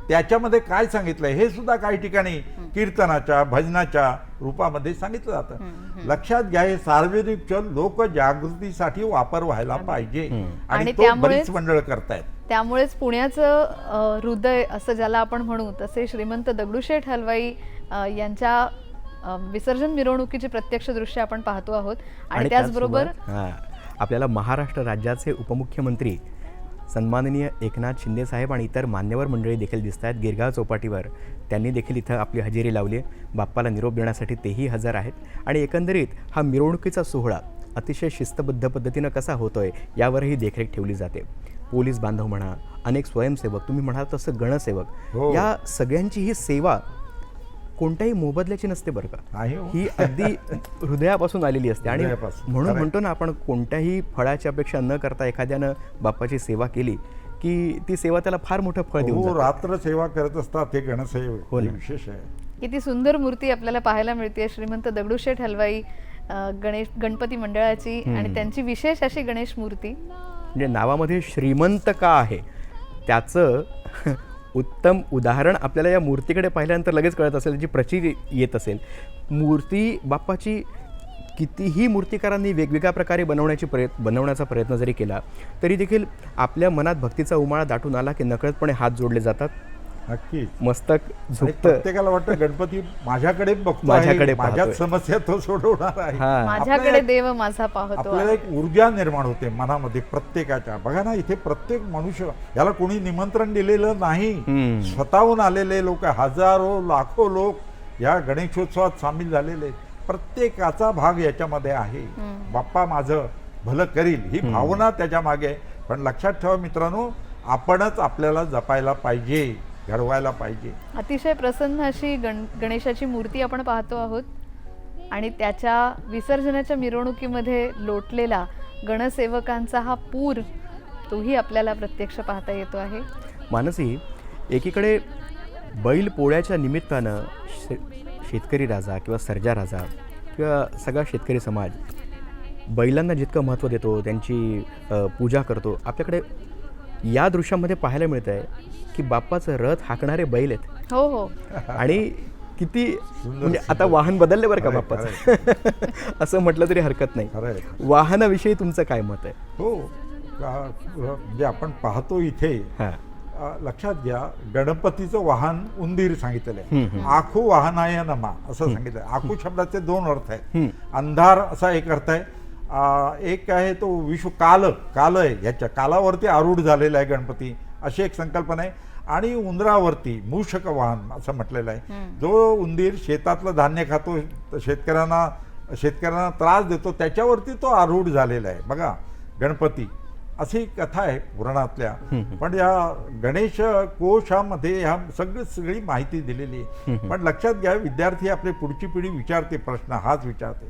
Speaker 3: त्याच्यामध्ये काय सांगितलंय हे सुद्धा काही ठिकाणी कीर्तनाच्या, भजनाच्या रूपामध्ये सांगितलं जातं. लक्षात घ्या, हे सार्वजनिक लोकजागृतीसाठी वापर व्हायला पाहिजे आणि तो बरीच मंडळ करतायत.
Speaker 1: त्यामुळेच पुण्याचं हृदय असं ज्याला आपण म्हणू तसे श्रीमंत दगडूशेठ हलवाई यांच्या विसर्जन मिरवणुकीची प्रत्यक्ष दृश्य आपण पाहतो आहोत. आणि त्याचबरोबर
Speaker 2: आपल्याला महाराष्ट्र राज्याचे उपमुख्यमंत्री सन्माननीय एकनाथ शिंदे साहेब आणि इतर मान्यवर मंडळी देखील दिसत आहेत गिरगाव चौपाटीवर. त्यांनी देखील इथं आपली हजेरी लावली आहे. बाप्पाला निरोप देण्यासाठी तेही हजर आहेत. आणि एकंदरीत हा मिरवणुकीचा सोहळा अतिशय शिस्तबद्ध पद्धतीनं कसा होतोय यावरही देखरेख ठेवली जाते. पोलीस बांधव म्हणा, अनेक स्वयंसेवक, तुम्ही म्हणाल तसं गणसेवक, या सगळ्यांची ही सेवा कोणत्याही मोबदल्याची नसते बरं का, ही अगदी हृदयापासून आलेली असते. आणि म्हणून म्हणतो ना आपण, कोणत्याही फळाची अपेक्षा न करता एखाद्यानं बाप्पाची सेवा केली की ती सेवा त्याला फार मोठं फळ देऊन
Speaker 3: हो,
Speaker 2: जाते.
Speaker 3: रात्र सेवा करत असतात हे गणसेवक,
Speaker 2: हो ना.
Speaker 3: हे विशेष आहे.
Speaker 1: किती सुंदर मूर्ती आपल्याला पाहायला मिळते श्रीमंत दगडूशेठ हलवाई गणपती मंडळाची आणि त्यांची विशेष अशी गणेश मूर्ती.
Speaker 2: म्हणजे नावामध्ये श्रीमंत का आहे त्याचं उत्तम उदाहरण आपल्याला या मूर्तीकडे पाहिल्यानंतर लगेच कळत असेल, त्याची प्रचिती येत असेल. मूर्ती बाप्पाची कितीही मूर्तिकारांनी वेगवेगळ्या प्रकारे बनवण्याचा प्रयत्न जरी केला तरी देखील आपल्या मनात भक्तीचा उमाळा दाटून आला की नकळतपणे हात जोडले जातात,
Speaker 3: नक्कीच.
Speaker 2: मस्तक
Speaker 3: आणि
Speaker 2: झुकतं.
Speaker 3: प्रत्येकाला वाटतं गणपती माझ्याकडे बघतो,
Speaker 2: माझ्याकडे
Speaker 3: माझ्याच
Speaker 2: पाहतोय.
Speaker 3: समस्या तो सोडवणार आहे.
Speaker 2: हा.
Speaker 1: माझ्याकडे
Speaker 3: आपल्याला-
Speaker 1: देव माझा पाहतो
Speaker 3: आपल्याला एक ऊर्जा निर्माण होते मनामध्ये प्रत्येकाच्या. बघा ना, इथे प्रत्येक मनुष्य, याला कोणी निमंत्रण दिलेलं नाही, स्वतःहून आलेले लोक, हजारो लाखो लोक या गणेशोत्सवात सामील झालेले. प्रत्येकाचा भाग याच्यामध्ये आहे. बाप्पा माझं भलं करील ही भावना त्याच्या मागे आहे. पण लक्षात ठेवा मित्रांनो, आपणच आपल्याला जपायला पाहिजे, घडवायला पाहिजे.
Speaker 1: अतिशय प्रसन्न अशी गणेशाची मूर्ती आपण पाहतो आहोत आणि त्याच्या विसर्जनाच्या मिरवणुकीमध्ये लोटलेला गणसेवकांचा हा पूर तोही आपल्याला प्रत्यक्ष पाहता येतो आहे.
Speaker 2: मानसी, एकीकडे बैल पोळ्याच्या निमित्तानं शेतकरी राजा किंवा सर्जा राजा किंवा सगळा शेतकरी समाज बैलांना जितकं महत्त्व देतो, त्यांची पूजा करतो, आपल्याकडे या दृश्यामध्ये पाहायला मिळत आहे की बाप्पाचं रथ हाकणारे बैल आहेत.
Speaker 1: हो हो.
Speaker 2: आणि किती म्हणजे आता वाहन बदलले बरं का
Speaker 3: खरंय,
Speaker 2: बाप्पाचं असं म्हटलं तरी हरकत नाही.
Speaker 3: खरंय.
Speaker 2: वाहनाविषयी तुमचं काय मत आहे?
Speaker 3: हो, म्हणजे आपण पाहतो इथे
Speaker 2: हां.
Speaker 3: लक्षात घ्या, गणपतीचं वाहन उंदीर सांगितलेलं आहे. आखू वाहनाय नमा असं सांगितलं. आखू शब्दाचे दोन अर्थ आहेत. अंधार असा एक अर्थ आहे, एक आहे तो विश्व काल आहे, याच्या कालावरती आरूढ झालेला आहे गणपती, अशी एक संकल्पना आहे. आणि उंदरावरती मूषक वाहन असं म्हटलेलं आहे. जो उंदीर शेतातलं धान्य खातो, शेतकऱ्यांना त्रास देतो, त्याच्यावरती तो आरूढ झालेला आहे. बघा, गणपती अशी कथा आहे पुराणातल्या. पण या गणेश कोशामध्ये ह्या सगळी माहिती दिलेली आहे. पण लक्षात घ्या, विद्यार्थी आपली पुढची पिढी विचारते प्रश्न, हाच विचारते,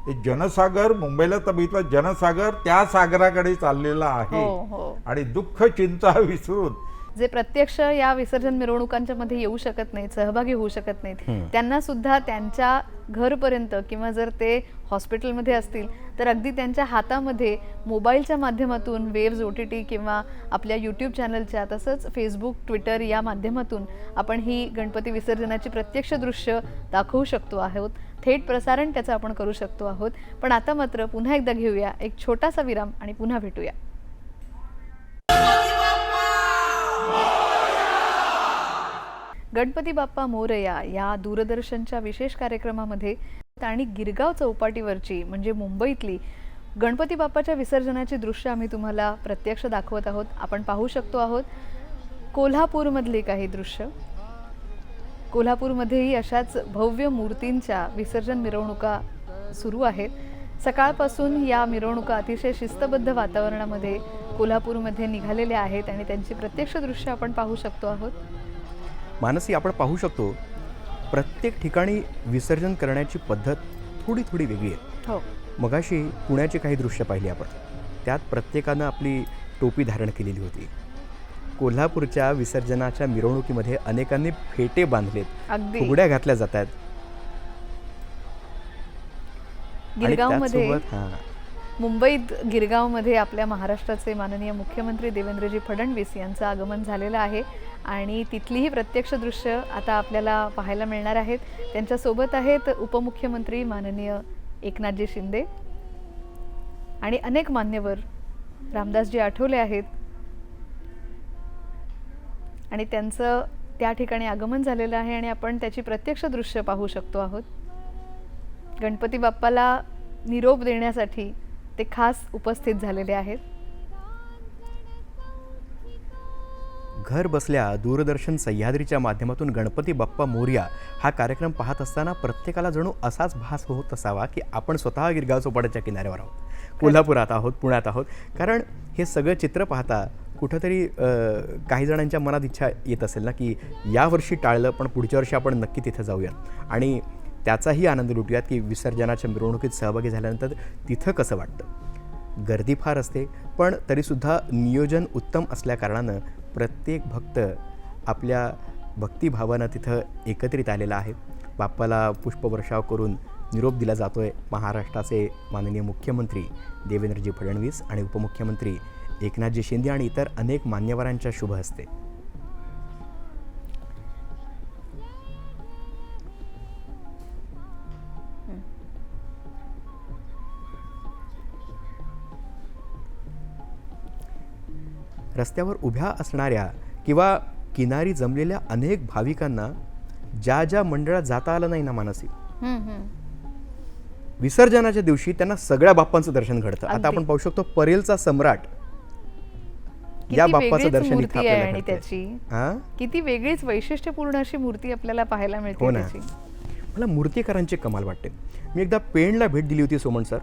Speaker 3: हे जनसागर, मुंबईला तर बघितलं, जनसागर त्या सागराकडे चाललेला आहे.
Speaker 1: हो, हो.
Speaker 3: आणि दुःख चिंता विसरून
Speaker 1: जे प्रत्यक्ष या विसर्जन मिरवणुकांच्या मध्ये येऊ शकत नाहीत, सहभागी होऊ शकत नाहीत, त्यांना सुद्धा त्यांच्या घरपर्यंत किंवा जर ते हॉस्पिटलमध्ये असतील तर अगदी त्यांच्या हातामध्ये मोबाईलच्या माध्यमातून वेव्ज OTT किंवा आपल्या यूट्यूब चॅनलच्या, तसंच फेसबुक, ट्विटर या माध्यमातून आपण ही गणपती विसर्जनाची प्रत्यक्ष दृश्य दाखवू शकतो आहोत. थेट प्रसारण त्याचं आपण करू शकतो आहोत. पण आता मात्र पुन्हा एकदा घेऊया एक छोटासा विराम आणि पुन्हा भेटूया. गणपती बाप्पा मोरया या दूरदर्शनच्या विशेष कार्यक्रमामध्ये आणि गिरगाव चौपाटीवरची म्हणजे मुंबईतली गणपती बाप्पाच्या विसर्जनाची दृश्य आम्ही तुम्हाला प्रत्यक्ष दाखवत आहोत. आपण पाहू शकतो आहोत कोल्हापूरमधली काही दृश्य. कोल्हापूरमध्येही अशाच भव्य मूर्तींच्या विसर्जन मिरवणुका सुरू आहेत. सकाळपासून या मिरवणुका अतिशय शिस्तबद्ध वातावरणामध्ये कोल्हापूरमध्ये निघालेल्या आहेत आणि त्यांची प्रत्यक्ष दृश्य आपण पाहू शकतो आहोत.
Speaker 2: मानसी, आपण पाहू शकतो प्रत्येक ठिकाणी विसर्जन करण्याची पद्धत थोडी वेगळी आहे.
Speaker 1: हो.
Speaker 2: मगाशी पुण्याची काही दृश्य पाहिली आपण, त्यात प्रत्येकानं आपली टोपी धारण केलेली होती. कोल्हापूरच्या विसर्जनाच्या मिरवणुकीमध्ये अनेकांनी फेटे बांधलेत,
Speaker 1: अगदी
Speaker 2: फुगड्या घातल्या जात आहेत.
Speaker 1: गिरगावमध्ये, मुंबईत गिरगावमध्ये आपल्या महाराष्ट्राचे माननीय मुख्यमंत्री देवेंद्रजी फडणवीस यांचं आगमन झालेलं आहे आणि तिथलीही प्रत्यक्ष दृश्य आता आपल्याला पाहायला मिळणार आहेत. त्यांच्यासोबत आहेत उपमुख्यमंत्री माननीय एकनाथजी शिंदे आणि अनेक मान्यवर, रामदासजी आठवले आहेत आणि त्यांचं त्या ठिकाणी आगमन झालेलं आहे आणि आपण त्याची प्रत्यक्ष दृश्य पाहू शकतो आहोत. गणपती बाप्पाला निरोप देण्यासाठी ते खास उपस्थित झालेले आहेत.
Speaker 2: घर बसल्या दूरदर्शन सह्याद्रीच्या माध्यमातून गणपती बाप्पा मोरया हा कार्यक्रम पाहत असताना प्रत्येकाला जणू असाच भास होत असावा की आपण स्वतः गिरगाव चौपाटीच्या किनाऱ्यावर आहोत, कोल्हापुरात आहोत, पुण्यात आहोत. कारण हे सगळं चित्र पाहता कुठंतरी काही जणांच्या मनात इच्छा येत असेल ना की यावर्षी टाळलं पण पुढच्या वर्षी आपण नक्की तिथं जाऊयात आणि त्याचाही आनंद लुटूयात की विसर्जनाच्या मिरवणुकीत सहभागी झाल्यानंतर तिथं कसं वाटतं. गर्दी फार असते, पण तरीसुद्धा नियोजन उत्तम असल्याकारणानं प्रत्येक भक्त आपल्या भक्तिभावानं तिथं एकत्रित आलेला आहे. बाप्पाला पुष्पवर्षाव करून निरोप दिला जातो आहे. महाराष्ट्राचे माननीय मुख्यमंत्री देवेंद्रजी फडणवीस आणि उपमुख्यमंत्री एकनाथजी शिंदे आणि इतर अनेक मान्यवरांच्या शुभ हस्ते. रस्त्यावर उभ्या असणाऱ्या किंवा किनारी जमलेल्या अनेक भाविकांना ज्या ज्या मंडळात जाता आलं नाही ना मानसी, विसर्जनाच्या दिवशी त्यांना सगळ्या बाप्पांचं दर्शन घडतं. आता आपण पाहू शकतो परेलचा सम्राट या
Speaker 1: किती
Speaker 2: बाप्पाचं
Speaker 1: वेगळीच
Speaker 2: दर्शन इथं
Speaker 1: मूर्ती आहे
Speaker 2: आपल्याला
Speaker 1: आणि
Speaker 2: घडतंय.
Speaker 1: त्याची
Speaker 2: हां?
Speaker 1: किती वेगळीच वैशिष्ट्यपूर्ण अशी मूर्ती आपल्याला पाहायला मिळते
Speaker 2: हो ना.
Speaker 1: त्याची.
Speaker 2: मला मूर्तिकारांची कमाल वाटते. मी एकदा पेणला भेट दिली होती सोमन सर,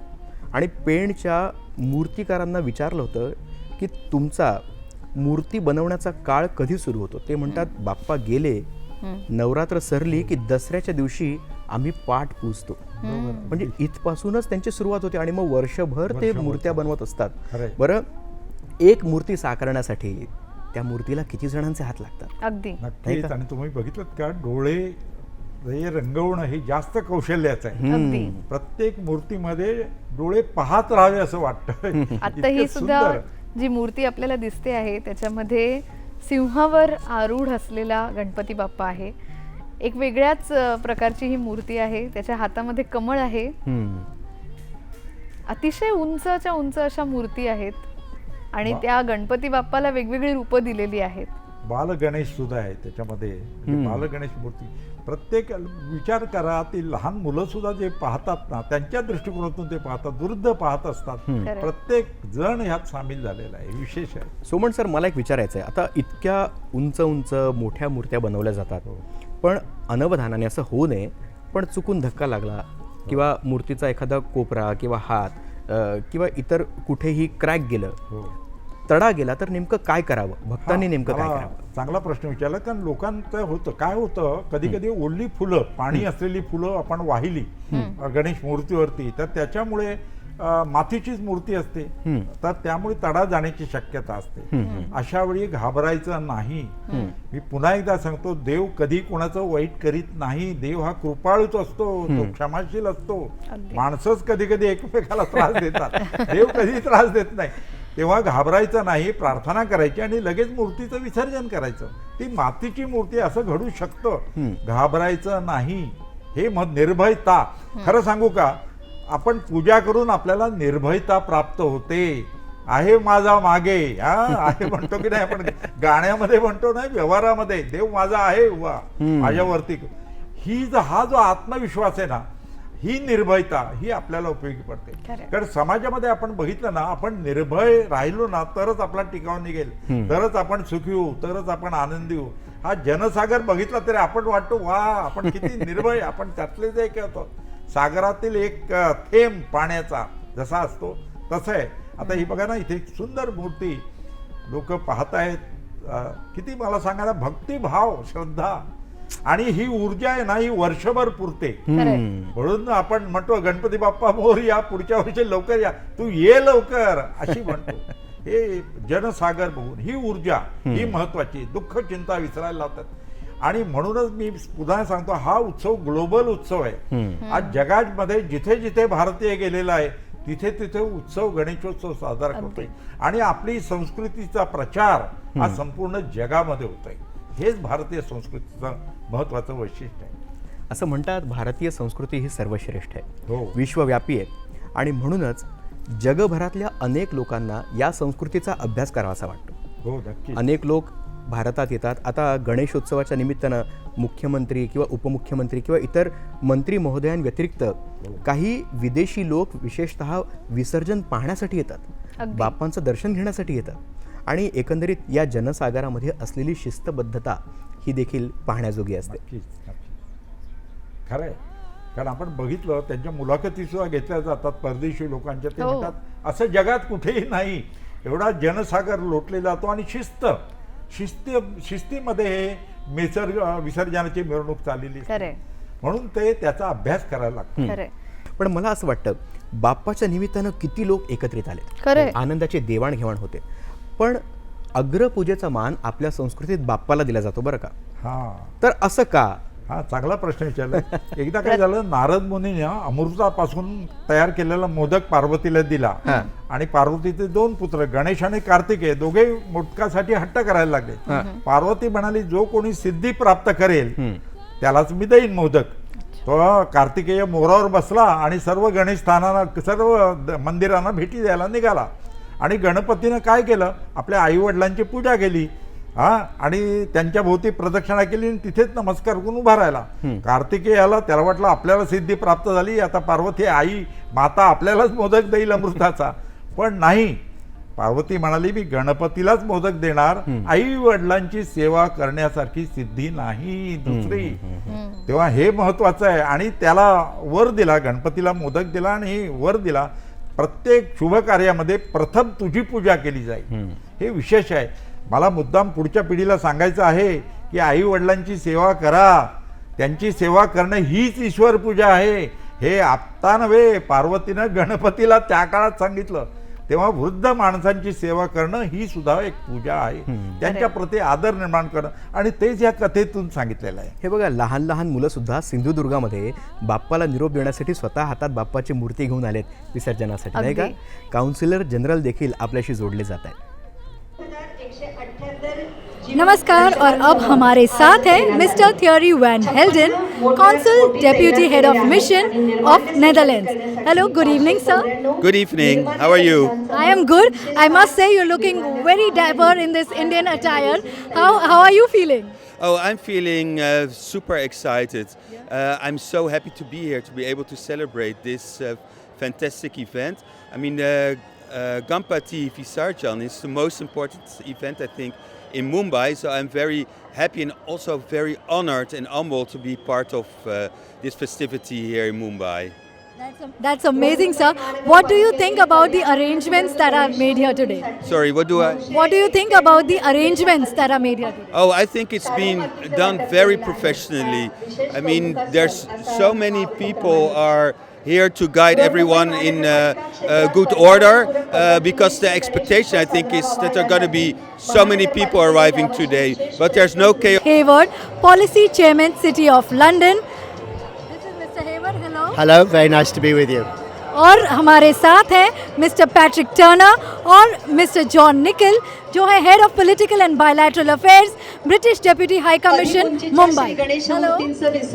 Speaker 2: आणि पेणच्या मूर्तिकारांना विचारलं होतं की तुमचा मूर्ती बनवण्याचा काळ कधी सुरू होतो. ते म्हणतात बाप्पा गेले, नवरात्र सरली की दसऱ्याच्या दिवशी आम्ही पाठ पूजतो. म्हणजे इथपासूनच त्यांची सुरुवात होते आणि मग वर्षभर ते मूर्त्या बनवत असतात.
Speaker 3: खरंय.
Speaker 2: बरं, एक मूर्ती साकारण्यासाठी त्या मूर्तीला किती जणांचे हात लागतात.
Speaker 1: अगदी
Speaker 3: नक्कीच. आणि तुम्ही बघितलं का, डोळे हे रंगवणं हे जास्त कौशल्याचं आहे.
Speaker 1: अगदी.
Speaker 3: प्रत्येक मूर्तीमध्ये डोळे पाहत राहावे असं वाटतं.
Speaker 1: आता ही
Speaker 3: इतकं
Speaker 1: सुद्धा
Speaker 3: सुंदर.
Speaker 1: जी मूर्ती आपल्याला दिसते आहे त्याच्यामध्ये सिंहावर आरूढ असलेला गणपती बाप्पा आहे. एक वेगळ्याच प्रकारची ही मूर्ती आहे. त्याच्या हातामध्ये कमळ आहे. अतिशय उंचच्या उंच अशा मूर्ती आहेत आणि त्या गणपती बाप्पाला वेगवेगळी रूपं दिलेली आहेत.
Speaker 3: बाल गणेश सुद्धा आहे त्याच्यामध्ये. म्हणजे बाल गणेश मूर्ती प्रत्येक विचार करा, ती लहान मुलं सुद्धा जे पाहतात ना, त्यांच्या दृष्टिकोनातून ते पाहतात, वृद्ध पाहत असतात.
Speaker 1: खरंय.
Speaker 3: प्रत्येक जण ह्यात सामील झालेला आहे. विशेष आहे.
Speaker 2: सोमन सर, मला एक विचारायचं आहे. आता इतक्या उंच उंच मोठ्या मूर्त्या बनवल्या जातात, पण अनवधानाने असं होऊ नये, पण चुकून धक्का लागला किंवा मूर्तीचा एखादा कोपरा किंवा हात किंवा इतर कुठेही क्रॅक गेलं, तडा गेला, तर नेमकं काय करावं? भक्तांनी नेमकं काय
Speaker 3: मला
Speaker 2: करावं?
Speaker 3: चांगला प्रश्न विचारला. कारण लोकांचं होतं काय होतं, कधी कधी ओली फुलं, पाणी असलेली फुलं आपण वाहिली गणेश मूर्तीवरती, तर त्याच्यामुळे मातीचीच मूर्ती असते, तर त्यामुळे तडा जाण्याची शक्यता असते. अशा वेळी घाबरायचं नाही. मी पुन्हा एकदा सांगतो, देव कधी कोणाचं वाईट करीत नाही. देव हा कृपाळूच असतो, तो क्षमाशील असतो. माणसंच कधी कधी एकमेकाला त्रास देतात, देव कधी त्रास देत नाही. तेव्हा घाबरायचं नाही, प्रार्थना करायची आणि लगेच मूर्तीचं विसर्जन करायचं. ती मातीची मूर्ती, असं घडू शकतं. घाबरायचं नाही. हे मग निर्भयता. खरं सांगू का, आपण पूजा करून आपल्याला निर्भयता प्राप्त होते. आहे माझा मागे, आहे म्हणतो की नाही आपण गाण्यामध्ये म्हणतो नाही, व्यवहारामध्ये देव माझा आहे उभा माझ्यावरती. हा जो आत्मविश्वास आहे ना, ही निर्भयता ही आपल्याला उपयोगी पडते. कारण समाजामध्ये आपण बघितलं ना, आपण निर्भय राहिलो ना, तरच आपला टिकाव निघेल, तरच आपण सुखी होऊ, तरच आपण आनंदी होऊ. हा जनसागर बघितला तरी आपण वाटतो वा, आपण किती निर्भय, आपण त्यातलेच एक होतो. सागरातील एक थेंब पाण्याचा जसा असतो तसं आहे. आता ही बघा ना, इथे एक सुंदर मूर्ती लोक पाहतायत. किती मला सांगायला भक्तिभाव, श्रद्धा आणि ही ऊर्जा आहे ना, ही वर्षभर पुरते. म्हणून आपण म्हणतो गणपती बाप्पा मोरया, पुढच्या वर्षी लवकर या, तू ये लवकर अशी म्हणतो. हे जनसागर बघून ही ऊर्जा ही महत्वाची. दुःख चिंता विसरायला लावतात. आणि म्हणूनच मी पुन्हा सांगतो, हा उत्सव ग्लोबल उत्सव आहे. आज जगामध्ये जिथे जिथे भारतीय गेलेला आहे, तिथे तिथे उत्सव, गणेशोत्सव साजरा करतोय आणि आपली संस्कृतीचा प्रचार हा संपूर्ण जगामध्ये होतोय. हेच भारतीय संस्कृतीचं महत्वाचं वैशिष्ट्य आहे.
Speaker 2: असं म्हणतात, भारतीय संस्कृती ही सर्वश्रेष्ठ आहे,
Speaker 3: हो.
Speaker 2: विश्वव्यापी आहे, आणि म्हणूनच जगभरातल्या अनेक लोकांना या संस्कृतीचा अभ्यास करावासा वाटतो.
Speaker 3: हो, नक्की.
Speaker 2: अनेक लोक भारतात येतात. आता गणेशोत्सवाच्या निमित्तानं मुख्यमंत्री किंवा उपमुख्यमंत्री किंवा इतर मंत्री महोदयांव्यतिरिक्त काही विदेशी लोक विशेषतः विसर्जन पाहण्यासाठी येतात, बाप्पांचं दर्शन घेण्यासाठी येतात. आणि एकंदरीत या जनसागरामध्ये असलेली शिस्तबद्धता ही देखील पाहण्याजोगी असते.
Speaker 3: नक्कीच, नक्कीच. खरं आहे. कारण आपण बघितलं, त्यांच्या मुलाखती सुद्धा घेतल्या जातात परदेशी लोकांच्या. ते म्हणतात असं जगात कुठेही नाही, एवढा जनसागर लोटलेला जातो. आणि शिस्तीमध्ये हे विसर्जनाची मिरवणूक चाललेली, म्हणून ते त्याचा अभ्यास करायला लागतो.
Speaker 2: पण मला असं वाटतं, बाप्पाच्या निमित्तानं किती लोक एकत्रित आले,
Speaker 1: खरंय.
Speaker 2: आनंदाची देवाणघेवाण होते. पण अग्रपूजेचा मान आपल्या संस्कृतीत बाप्पाला दिला जातो बरं का.
Speaker 3: हा
Speaker 2: तर असं का?
Speaker 3: हा चांगला प्रश्न विचारला. एकदा काय झालं, नारद मुनीने अमृतापासून तयार केलेला मोदक पार्वतीला दिला आणि पार्वतीचे 2 पुत्र गणेश आणि कार्तिकेय दोघे मोदकासाठी हट्ट करायला लागले. पार्वती म्हणाली, जो कोणी सिद्धी प्राप्त करेल त्यालाच मी देईन मोदक. तो कार्तिकेय मोरावर बसला आणि सर्व गणेश स्थानांना, सर्व मंदिरांना भेटी द्यायला निघाला. आणि गणपतीनं काय केलं, आपल्या आई वडिलांची पूजा केली आणि त्यांच्या भोवती प्रदक्षिणा केली आणि तिथेच नमस्कार करून उभा राहिला. कार्तिकेयाला त्याला वाटलं आपल्याला सिद्धी प्राप्त झाली, आता पार्वती आई माता आपल्यालाच मोदक देईल अमृताचा. पण नाही, पार्वती म्हणाली, मी गणपतीलाच मोदक देणार, आई वडिलांची सेवा करण्यासारखी सिद्धी नाही दुसरी. तेव्हा हे महत्वाचं आहे. आणि त्याला वर दिला, गणपतीला मोदक दिला आणि वर दिला, प्रत्येक शुभ कार्यामध्ये प्रथम तुझी पूजा केली जाईल. हे विशेष आहे. मला मुद्दाम पुढच्या पिढीला सांगायचं आहे की आई वडिलांची सेवा करा, त्यांची सेवा करणं हीच ईश्वर पूजा आहे. हे आत्ता नव्हे, पार्वतीनं गणपतीला त्या काळात सांगितलं. तेव्हा वृद्ध माणसांची सेवा करणं ही सुद्धा एक पूजा आहे, त्यांच्या प्रती आदर निर्माण करणं, आणि तेच या कथेतून सांगितलेलं आहे.
Speaker 2: हे बघा, लहान लहान मुलं सुद्धा सिंधुदुर्गामध्ये बाप्पाला निरोप देण्यासाठी स्वतः हातात बाप्पाची मूर्ती घेऊन आलेत विसर्जनासाठी, नाही का. काउन्सिलर जनरल देखील आपल्याशी जोडले जात आहेत.
Speaker 4: नमस्कार, और अब हमारे साथ हैं मिस्टर थियरी वैन हेल्डन, consul deputy head of mission of Netherlands. Hello, good evening sir.
Speaker 5: Good evening. How are you?
Speaker 4: I am good. I must say you're looking very dapper in this Indian attire. How are you feeling?
Speaker 5: Oh, I'm feeling super excited. I'm so happy to be here, to be able to celebrate this fantastic event. I mean, Ganpati Visarjan is the most important event, I think, in Mumbai. So I'm very happy and also very honored and humbled to be part of this festivity here in Mumbai.
Speaker 4: That's amazing, sir. What do you think about the arrangements that are made here today?
Speaker 5: Sorry, what do I?
Speaker 4: What do you think about the arrangements that are made here today?
Speaker 5: Oh, I think it's been done very professionally. I mean, there's so many people are here to guide everyone in good order because the expectation, I think, is that there are going to be so many people arriving today, but there's no chaos.
Speaker 4: Hayward, Policy Chairman, City of London. This is Mr. Hayward. Hello.
Speaker 6: Hello, very nice to be with you.
Speaker 4: और हमारे साथ हैं mister Patrick Turner और mister John निकल, जो है head of political end bilateral affairs, British deputy high commission, Mumbai. Hello.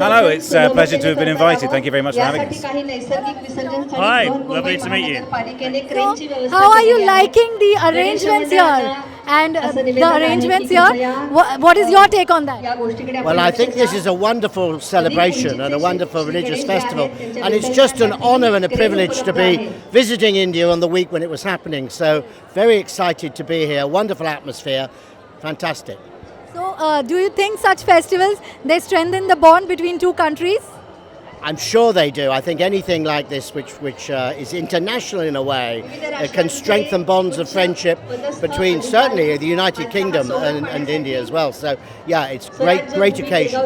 Speaker 7: Hello, it's a pleasure to have been invited. Thank you very much for having us. Hi, lovely to meet you.
Speaker 4: How are you liking the arrangements here? And the arrangements here, what is your take on that?
Speaker 6: Well, I think this is a wonderful celebration and a wonderful religious festival, and it's just an honour and a privilege to be visiting India on the week when it was happening. So, very excited to be here. Wonderful atmosphere, fantastic.
Speaker 4: So, do you think such festivals, they strengthen the bond between two countries?
Speaker 6: I'm sure they do. I think anything like this, which is international in a way, can strengthen bonds of friendship between certainly the United Kingdom and India as well. So yeah, it's great occasion.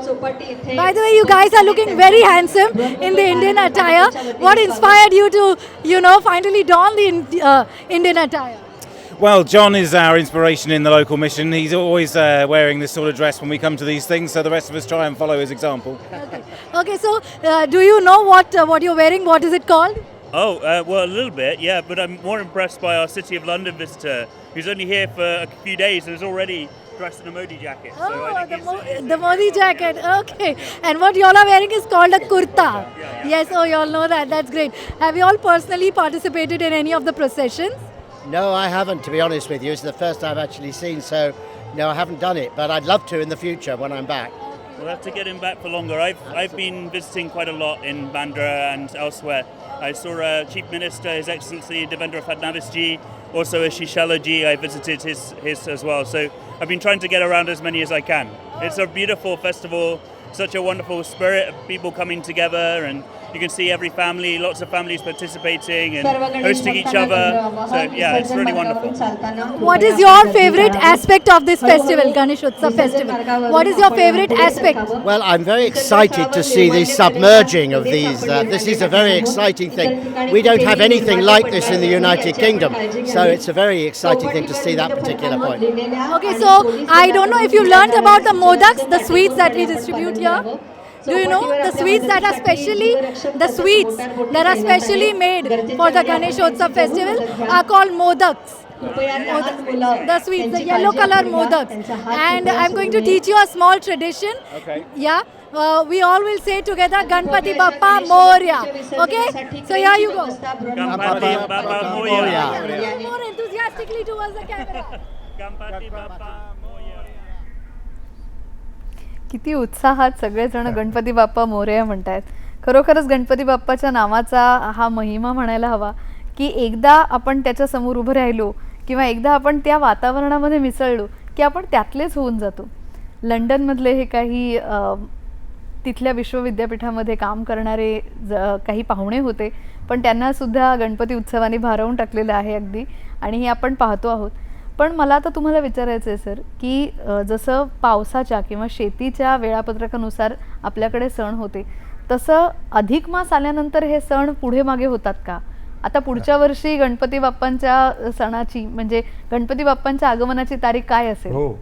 Speaker 4: By the way, you guys are looking very handsome in the Indian attire. What inspired you to, finally don the Indian attire?
Speaker 7: Well, John is our inspiration in the local mission. He's always wearing this sort of dress when we come to these things, so the rest of us try and follow his example.
Speaker 4: Okay, so do you know what you're wearing? What is it called?
Speaker 8: Oh, well, a little bit, yeah, but I'm more impressed by our City of London visitor, who's only here for a few days and is already dressed in a Modi jacket. So I think
Speaker 4: the Modi jacket, okay. And what you all are wearing is called a kurta. Yes, oh, you all know that. That's great. Have you all personally participated in any of the processions?
Speaker 6: No, I haven't, to be honest with you. It's the first I've actually seen, so no, I haven't done it, but I'd love to in the future when I'm back.
Speaker 8: We'll have to get him back for longer. I've been visiting quite a lot in Bandra and elsewhere. I saw Chief Minister, His Excellency Devendra Fadnavis ji, also Ashish Shella ji. I visited his as well. So I've been trying to get around as many as I can. It's a beautiful festival such a wonderful spirit of people coming together, and you can see every family, lots of families participating and hosting each other. So yeah, it's really wonderful.
Speaker 4: What is your favorite aspect of this festival, Ganeshotsav festival? What is your favorite aspect?
Speaker 6: Well, I'm very excited to see the submerging of these. This is a very exciting thing. We don't have anything like this in the United Kingdom, so it's a very exciting thing to see that particular point.
Speaker 4: Okay, so I don't know if you learned about the modaks, the sweets that we distribute here. Do you know the sweets that are specially made for the Ganeshotsav festival are called modaks. The sweets, the yellow color modaks. And I'm going to teach you a small tradition.
Speaker 7: Okay.
Speaker 4: Yeah. We all will say together Ganpati Bappa Moria. Okay? So here you go.
Speaker 8: Ganpati Bappa Moria.
Speaker 4: More enthusiastically towards the camera.
Speaker 8: Ganpati Bappa Moria.
Speaker 1: किती उत्साहात सगळेजण गणपती बाप्पा मोरया म्हणतायत. खरोखरच गणपती बाप्पाच्या नावाचा हा महिमा म्हणायला हवा की एकदा आपण त्याच्या समोर उभं राहिलो किंवा एकदा आपण त्या वातावरणामध्ये मिसळलो की आपण त्यातलेच होऊन जातो. लंडनमधले हे काही तिथल्या विश्वविद्यापीठामध्ये काम करणारे काही पाहुणे होते, पण त्यांनासुद्धा गणपती उत्सवाने भारावून टाकलेलं आहे अगदी, आणि हे आपण पाहतो आहोत. पण मला आता तुम्हाला विचारायचं आहे सर की जसं पावसाच्या किंवा शेतीच्या वेळापत्रकानुसार आपल्याकडे सण होते, तसं अधिक मास आल्यानंतर हे सण पुढे मागे होतात का? आता पुढच्या वर्षी गणपती बाप्पांच्या सणाची म्हणजे गणपती बाप्पांच्या आगमनाची तारीख काय असेल?
Speaker 3: हो,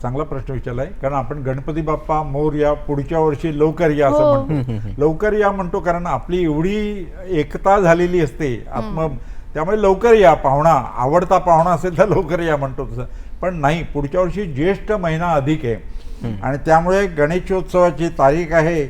Speaker 3: चांगला प्रश्न विचारलाय. कारण आपण गणपती बाप्पा मोरया पुढच्या वर्षी लवकर या असं म्हणतो. लवकर या म्हणतो कारण आपली एवढी एकता झालेली असते त्यामुळे लवकर या, पाहुणा आवडता पाहुणा असेल तर लवकर या म्हणतो तसं. पण नाही, पुढच्या वर्षी ज्येष्ठ महिना अधिक आहे आणि त्यामुळे गणेशोत्सवाची तारीख आहे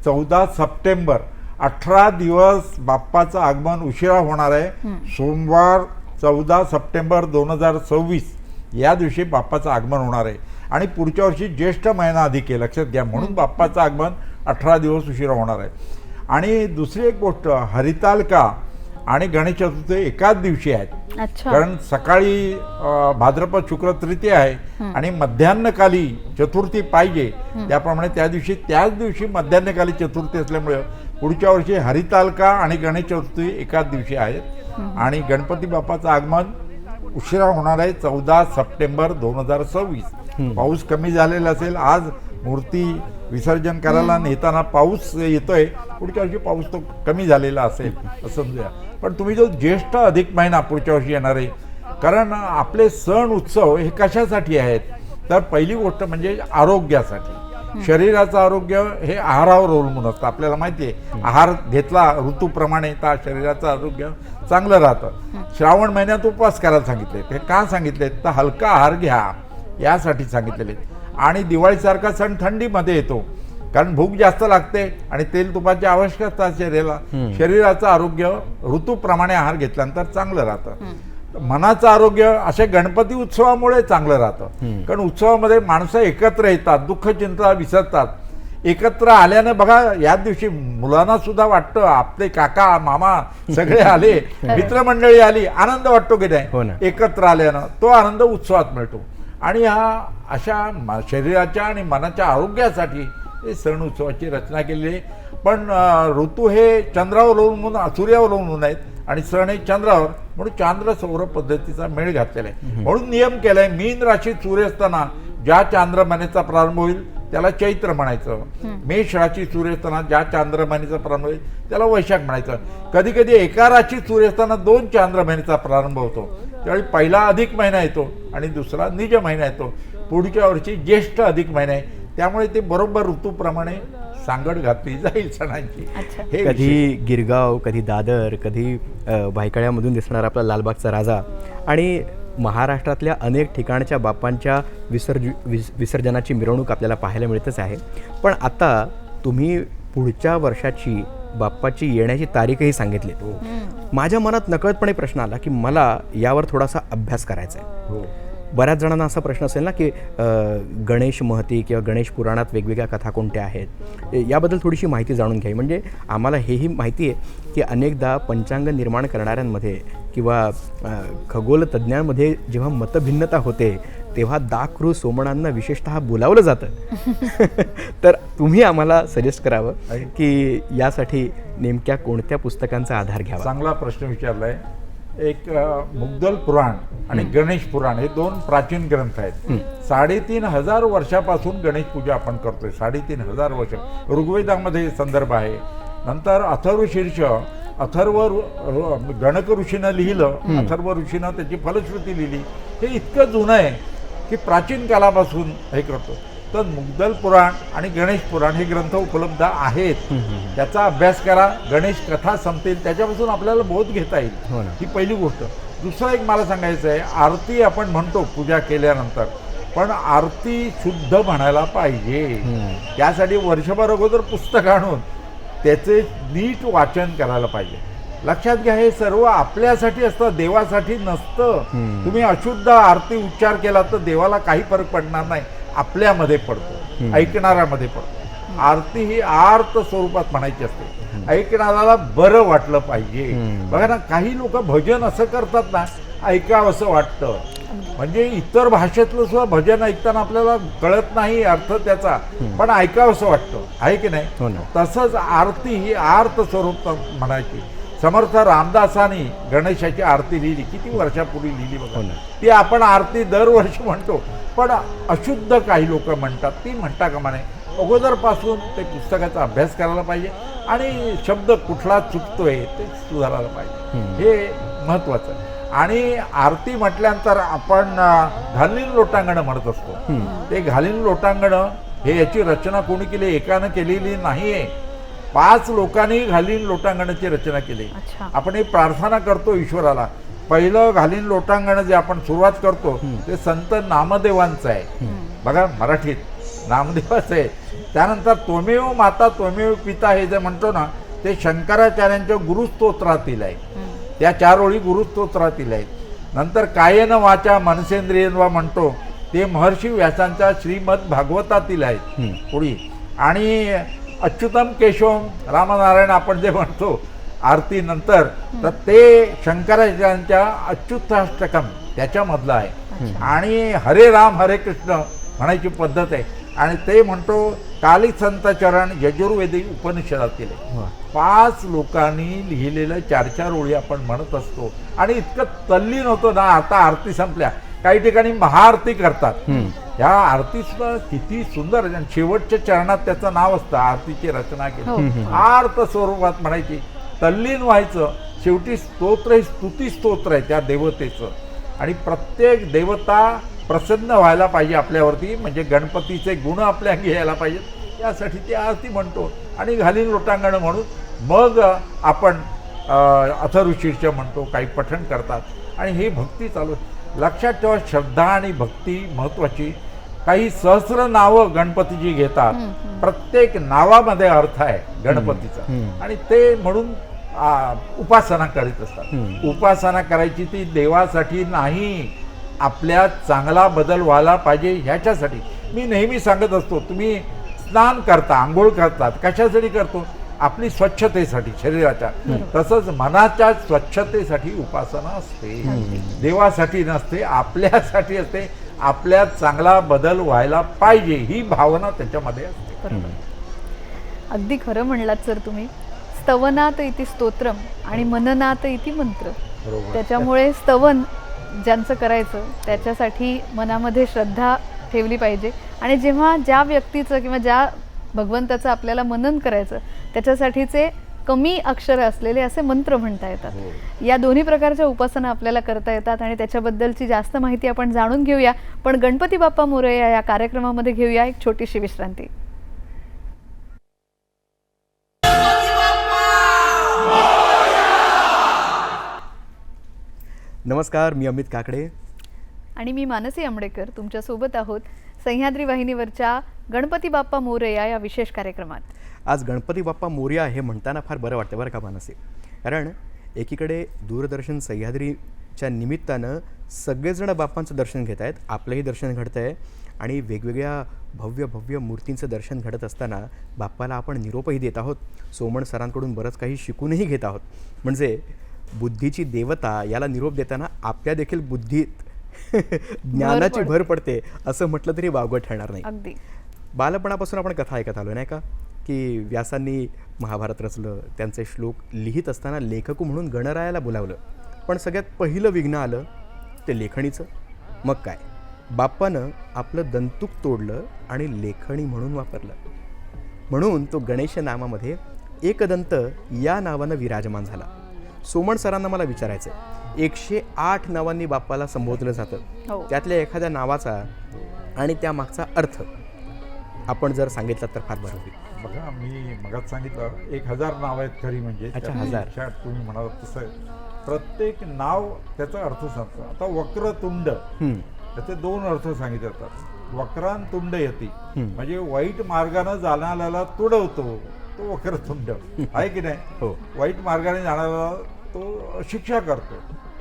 Speaker 3: 14 सप्टेंबर. 18 दिवस बाप्पाचं आगमन उशिरा होणार आहे. सोमवार 14 सप्टेंबर 2026 या दिवशी बाप्पाचं आगमन होणार आहे आणि पुढच्या वर्षी ज्येष्ठ महिना अधिक आहे, लक्षात घ्या. म्हणून बाप्पाचं आगमन 18 दिवस उशिरा होणार आहे. आणि दुसरी एक गोष्ट, हरितालिका आणि गणेश चतुर्थी एकाच दिवशी आहेत. कारण सकाळी भाद्रपद शुक्र तृतीया आहे आणि मध्यान्हकाली चतुर्थी पाहिजे, त्याप्रमाणे त्याच दिवशी मध्यान्हकाली चतुर्थी असल्यामुळे पुढच्या वर्षी हरितालिका आणि गणेश चतुर्थी एकाच दिवशी आहेत आणि गणपती बाप्पाचं आगमन उशिरा होणार आहे 14 सप्टेंबर 2026. पाऊस कमी झालेला असेल. आज मूर्ती विसर्जन करायला नेताना पाऊस येतोय, पुढच्या वर्षी पाऊस तो कमी झालेला असेल असं समजूया. पण तुम्ही जो ज्येष्ठ अधिक महिना पुढच्या वर्षी येणार आहे, कारण आपले सण उत्सव हे कशासाठी आहेत तर पहिली गोष्ट म्हणजे आरोग्यासाठी. शरीराचं आरोग्य हे आहारावर अवलंबून असतं. आपल्याला माहिती आहे, आहार घेतला ऋतूप्रमाणे तर शरीराचं आरोग्य चांगलं राहतं. श्रावण महिन्यात उपवास करायला सांगितले. हे का सांगितले तर हलका आहार घ्या यासाठी सांगितलेले. आणि दिवाळीसारखा सण थंडीमध्ये येतो कारण भूक जास्त लागते आणि तेल तुपाची आवश्यकता शरीराचं आरोग्य ऋतूप्रमाणे आहार घेतल्यानंतर चांगलं राहतं. मनाचं आरोग्य अशा गणपती उत्सवामुळे चांगलं राहतं. कारण उत्सवामध्ये माणसं एकत्र येतात, दुःख चिंता विसरतात. एकत्र आल्याने बघा, या दिवशी मुलांना सुद्धा वाटतं आपले काका मामा सगळे आले, मित्रमंडळी आली, आनंद वाटतो की नाही एकत्र आल्यानं. तो आनंद उत्सवात मिळतो. आणि अशा शरीराच्या आणि मनाच्या आरोग्यासाठी हे सण उत्सवाची रचना केलेली. पण ऋतू हे चंद्रावर अवलंबून सूर्यावर अवलंबून आहेत आणि सण हे चंद्रावर, म्हणून चांद्र सौर पद्धतीचा मेळ घातलेला आहे. म्हणून नियम केलाय, मीन राशीत सूर्य असताना ज्या चांद्र महिन्याचा प्रारंभ होईल त्याला चैत्र म्हणायचं. मेष राशीत सूर्य असताना ज्या चांद्र महिन्याचा प्रारंभ होईल त्याला वैशाख म्हणायचं. कधी कधी एका राशीत सूर्य असताना 2 चांद्र महिन्याचा प्रारंभ होतो, त्यावेळी पहिला अधिक महिना येतो आणि दुसरा निज महिना येतो. पुढच्या वर्षी ज्येष्ठ अधिक महिना आहे, त्यामुळे ते बरोबर ऋतूप्रमाणे सांगड घातली जाईल सणांची. हे
Speaker 2: कधी गिरगाव, कधी दादर, कधी भायखळ्यामधून दिसणारा आपला लालबागचा राजा आणि महाराष्ट्रातल्या अनेक ठिकाणच्या बाप्पांच्या विसर्जनाची मिरवणूक आपल्याला पाहायला मिळतच आहे. पण आता तुम्ही पुढच्या वर्षाची बाप्पाची येण्याची तारीखही सांगितली. माझ्या मनात नकळतपणे प्रश्न आला की मला यावर थोडासा अभ्यास करायचा आहे. बऱ्याच जणांना असा प्रश्न असेल ना की गणेश महती किंवा गणेश पुराणात वेगवेगळ्या कथा कोणत्या आहेत, याबद्दल थोडीशी माहिती जाणून घ्यावी. म्हणजे आम्हाला हेही माहिती आहे की अनेकदा पंचांग निर्माण करणाऱ्यांमध्ये किंवा खगोल तज्ज्ञांमध्ये जेव्हा मतभिन्नता होते तेव्हा दाखरू सोमणांना विशेषतः बोलावलं जातं. तर तुम्ही आम्हाला सजेस्ट करावं की यासाठी नेमक्या कोणत्या पुस्तकांचा आधार घ्यावा.
Speaker 3: चांगला प्रश्न विचारलाय. एक मुग्दल पुराण आणि गणेश पुराण हे 2 प्राचीन ग्रंथ आहेत. 3,500 वर्षापासून गणेश पूजा आपण करतोय. 3,500 वर्ष ऋग्वेदामध्ये संदर्भ आहे. नंतर अथर्वशीर्ष गणक ऋषीनं लिहिलं. अथर्व ऋषीनं त्याची फलश्रुती लिहिली. हे इतकं जुनं आहे की प्राचीन कालापासून हे करतो. तर मुग्दल पुराण आणि गणेश पुराण हे ग्रंथ उपलब्ध आहेत. त्याचा अभ्यास करा. गणेश कथा संपतील त्याच्यापासून आपल्याला बोध घेता येईल. ही पहिली गोष्ट. दुसरं एक मला सांगायचं आहे, आरती आपण म्हणतो पूजा केल्यानंतर, पण आरती शुद्ध म्हणायला पाहिजे. त्यासाठी वर्षभर अगोदर पुस्तक आणून त्याचे नीट वाचन करायला पाहिजे. लक्षात घ्या, हे सर्व आपल्यासाठी असतं, देवासाठी नसतं. तुम्ही अशुद्ध आरती उच्चार केला तर देवाला काही फरक पडणार नाही, आपल्यामध्ये पडतो, ऐकणाऱ्यामध्ये पडतो. आरती ही आर्त स्वरूपात म्हणायची असते, ऐकणाऱ्याला बरं वाटलं पाहिजे. बघा ना, काही लोक भजन असं करतात ना, ऐकावं असं वाटतं. म्हणजे इतर भाषेतलं सुद्धा भजन ऐकताना आपल्याला कळत नाही अर्थ त्याचा, पण ऐकावं असं वाटतं, आहे की नाही. तसंच आरती ही आर्त स्वरूपात म्हणायची. समर्थ रामदासांनी गणेशाची आरती लिहिली, किती वर्षापूर्वी लिहिली बघा. ती आपण आरती दरवर्षी म्हणतो, पण अशुद्ध काही लोक म्हणतात, ती म्हणता कामा नये. अगोदरपासून ते पुस्तकाचा अभ्यास करायला पाहिजे आणि शब्द कुठला चुकतोय ते सुधारायला पाहिजे. हे महत्त्वाचं. आणि आरती म्हटल्यानंतर आपण घालीन लोटांगणं म्हणत असतो. ते घालीन लोटांगणं हे याची रचना कोणी केली? एकानं केलेली नाही आहे. 5 लोकांनी घालीन लोटांगणाची रचना केली. आपण एक प्रार्थना करतो ईश्वराला. पहिलं घालीन लोटांगण जे आपण सुरुवात करतो ते संत नामदेवांचं आहे बघा, मराठीत नामदेवाचं आहे. त्यानंतर त्वमेव माता त्वमेव पिता हे जे म्हणतो ना, ते शंकराचार्यांच्या गुरुस्तोत्रातील आहे. त्या 4 ओळी गुरुस्तोत्रातील आहेत. नंतर कायेन वाचा मनसेंद्रियन वा म्हणतो ते महर्षी व्यासांच्या श्रीमद भागवतातील आहेत ओळी. आणि अच्युतम केशवम रामनारायण आपण जे म्हणतो आरती नंतर, तर ते शंकराचार्यांच्या अच्युताष्टकम त्याच्यामधलं आहे. आणि हरे राम हरे कृष्ण म्हणायची पद्धत आहे. आणि ते म्हणतो काली संत चरण यजुर्वेदी उपनिषदातील. 5 लोकांनी लिहिलेलं 4-4 ओळी आपण म्हणत असतो. आणि इतकं तल्लीन होतो ना. आता आरती संपल्या, काही ठिकाणी महाआरती करतात. ह्या आरती सुद्धा किती सुंदर. शेवटच्या चरणात त्याचं नाव असतं, आरतीची रचना केली. आर्त स्वरूपात म्हणायची, तल्लीन व्हायचं. शेवटी स्तोत्र हे स्तुती स्तोत्र आहे त्या देवतेचं. आणि प्रत्येक देवता प्रसन्न व्हायला पाहिजे आपल्यावरती, म्हणजे गणपतीचे गुण आपल्या अंगी यायला पाहिजेत, यासाठी ती आरती म्हणतो. आणि घालीन लोटांगण म्हणून मग आपण अथर्वशीर्ष म्हणतो, काही पठण करतात. आणि ही भक्ती चालू. लक्षात ठेवा, श्रद्धा आणि भक्ती महत्त्वाची. काही सहस्र नावं गणपतीची घेतात, प्रत्येक नावामध्ये अर्थ आहे गणपतीचा. आणि ते म्हणून उपासना करीत असतात. उपासना करायची ती देवासाठी नाही, आपल्यात चांगला बदल व्हायला पाहिजे ह्याच्यासाठी. मी नेहमी सांगत असतो, तुम्ही स्नान करता, आंघोळ करतात, कशासाठी करतो? आपली स्वच्छतेसाठी शरीराच्या. तसंच मनाच्या स्वच्छतेसाठी उपासना असते, देवासाठी नसते, आपल्यासाठी असते. आपल्यात चांगला बदल व्हायला पाहिजे ही भावना त्याच्यामध्ये असते.
Speaker 1: अगदी खरं म्हणलात सर तुम्ही. स्तवनात इति स्तोत्रम आणि मननात इति मंत्र. त्याच्यामुळे स्तवन ज्यांचं करायचं त्याच्यासाठी मनामध्ये श्रद्धा ठेवली पाहिजे. आणि जेव्हा ज्या व्यक्तीचं किंवा ज्या भगवंताचं आपल्याला मनन करायचं त्याच्यासाठीचे कमी अक्षर असलेले असे मंत्र म्हणता येतात. या दोन्ही प्रकारच्या उपासना आपल्याला करता येतात आणि त्याच्याबद्दलची जास्त माहिती आपण जाणून घेऊया. पण गणपती बाप्पा मोरया या कार्यक्रमामध्ये घेऊया एक छोटीशी विश्रांती.
Speaker 2: नमस्कार, मी अमित काकडे
Speaker 1: आणि मी मानसी आंबडेकर तुमच्यासोबत आहोत सह्याद्री वाहिनीवरच्या गणपती बाप्पा मोरया या विशेष कार्यक्रमात.
Speaker 2: आज गणपती बाप्पा मोरया हे म्हणताना फार बरं वाटतं बरं का मानसी. कारण एकीकडे दूरदर्शन सह्याद्रीच्या निमित्तानं सगळेजण बाप्पांचं दर्शन घेत आहेत, आपलंही दर्शन घडतं आहे. आणि वेगवेगळ्या भव्य भव्य मूर्तींचं दर्शन घडत असताना बाप्पाला आपण निरोपही देत आहोत. सोमण सरांकडून बरंच काही शिकूनही घेत आहोत. म्हणजे बुद्धीची देवता याला निरोप देताना आपल्या देखील बुद्धीत ज्ञानाची भर पडते असं म्हटलं तरी वावगं ठरणार नाही.
Speaker 1: अगदी
Speaker 2: बालपणापासून आपण कथा ऐकत आलो नाही का, की व्यासांनी महाभारत रचलं, त्यांचे श्लोक लिहित असताना लेखक म्हणून गणरायाला बोलावलं, पण सगळ्यात पहिलं विघ्न आलं ते लेखणीचं. मग काय, बाप्पानं आपलं दंतूक तोडलं आणि लेखणी म्हणून वापरलं. म्हणून तो गणेश नामामध्ये एकदंत या नावानं विराजमान झाला. सोमण सरांना मला विचारायचं, 108 नावांनी बाप्पाला संबोधलं जातं,
Speaker 1: हो.
Speaker 2: त्यातल्या एखाद्या नावाचा आणि त्यामागचा अर्थ आपण जर सांगितलं तर फार बरं होईल.
Speaker 3: बघा, मी मगात सांगितलं 1000 नाव आहेत खरी म्हणजे.
Speaker 2: अच्छा,
Speaker 3: त्यातली
Speaker 2: 1000.
Speaker 3: 108 तुम्ही म्हणाल तसं आहे. प्रत्येक नाव त्याचा अर्थ सांगतं. आता वक्रतुंड, त्याचे 2 अर्थ सांगितले जातात. वक्रांतुंड यती म्हणजे वाईट मार्गानं जाणाऱ्याला तुडवतो, तो वक्रतुंड आहे की नाही.
Speaker 2: हो.
Speaker 3: वाईट मार्गाने जाणाऱ्याला तो शिक्षा करतो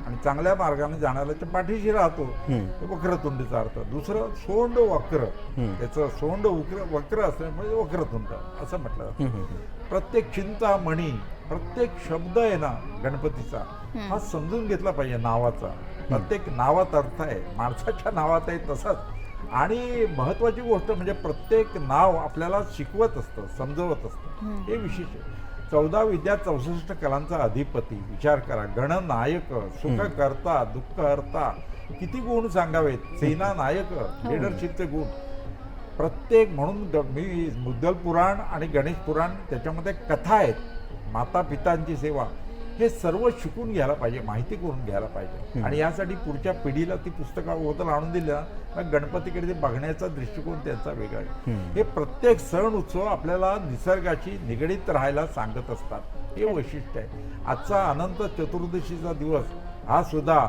Speaker 3: आणि चांगल्या मार्गाने जाणाऱ्याच्या पाठीशी राहतो, तो वक्रतुंडचा अर्थ. दुसरं सोंड वक्र, त्याचं सोंड वक्र असल्यामुळे वक्रतुंड असं म्हटलं जातं. प्रत्येक चिंतामणी, प्रत्येक शब्द आहे ना गणपतीचा, हा समजून घेतला पाहिजे नावाचा. प्रत्येक नावात अर्थ आहे, माणसाच्या नावात आहे तसंच. आणि महत्वाची गोष्ट म्हणजे प्रत्येक नाव आपल्याला शिकवत असतं, समजवत असतं, हे विशेष आहे. 14 विद्या 64 कलांचा अधिपती, विचार करा. गणनायक, सुख करता, दुःख हरता, किती गुण सांगावेत. सेना नायक, लिडरशिपचे गुण प्रत्येक. म्हणून मी मुद्दल पुराण आणि गणेश पुराण त्याच्यामध्ये कथा आहेत, माता पितांची सेवा, हे सर्व शिकून घ्यायला पाहिजे, माहिती करून घ्यायला पाहिजे. आणि यासाठी पुढच्या पिढीला ती पुस्तकं होतं आणून दिल्या, मग गणपतीकडे ते बघण्याचा दृष्टिकोन त्यांचा वेगळा आहे. हे प्रत्येक सण उत्सव आपल्याला निसर्गाशी निगडीत राहायला सांगत असतात, हे वैशिष्ट्य आहे. आजचा अनंत चतुर्दशीचा दिवस हा सुद्धा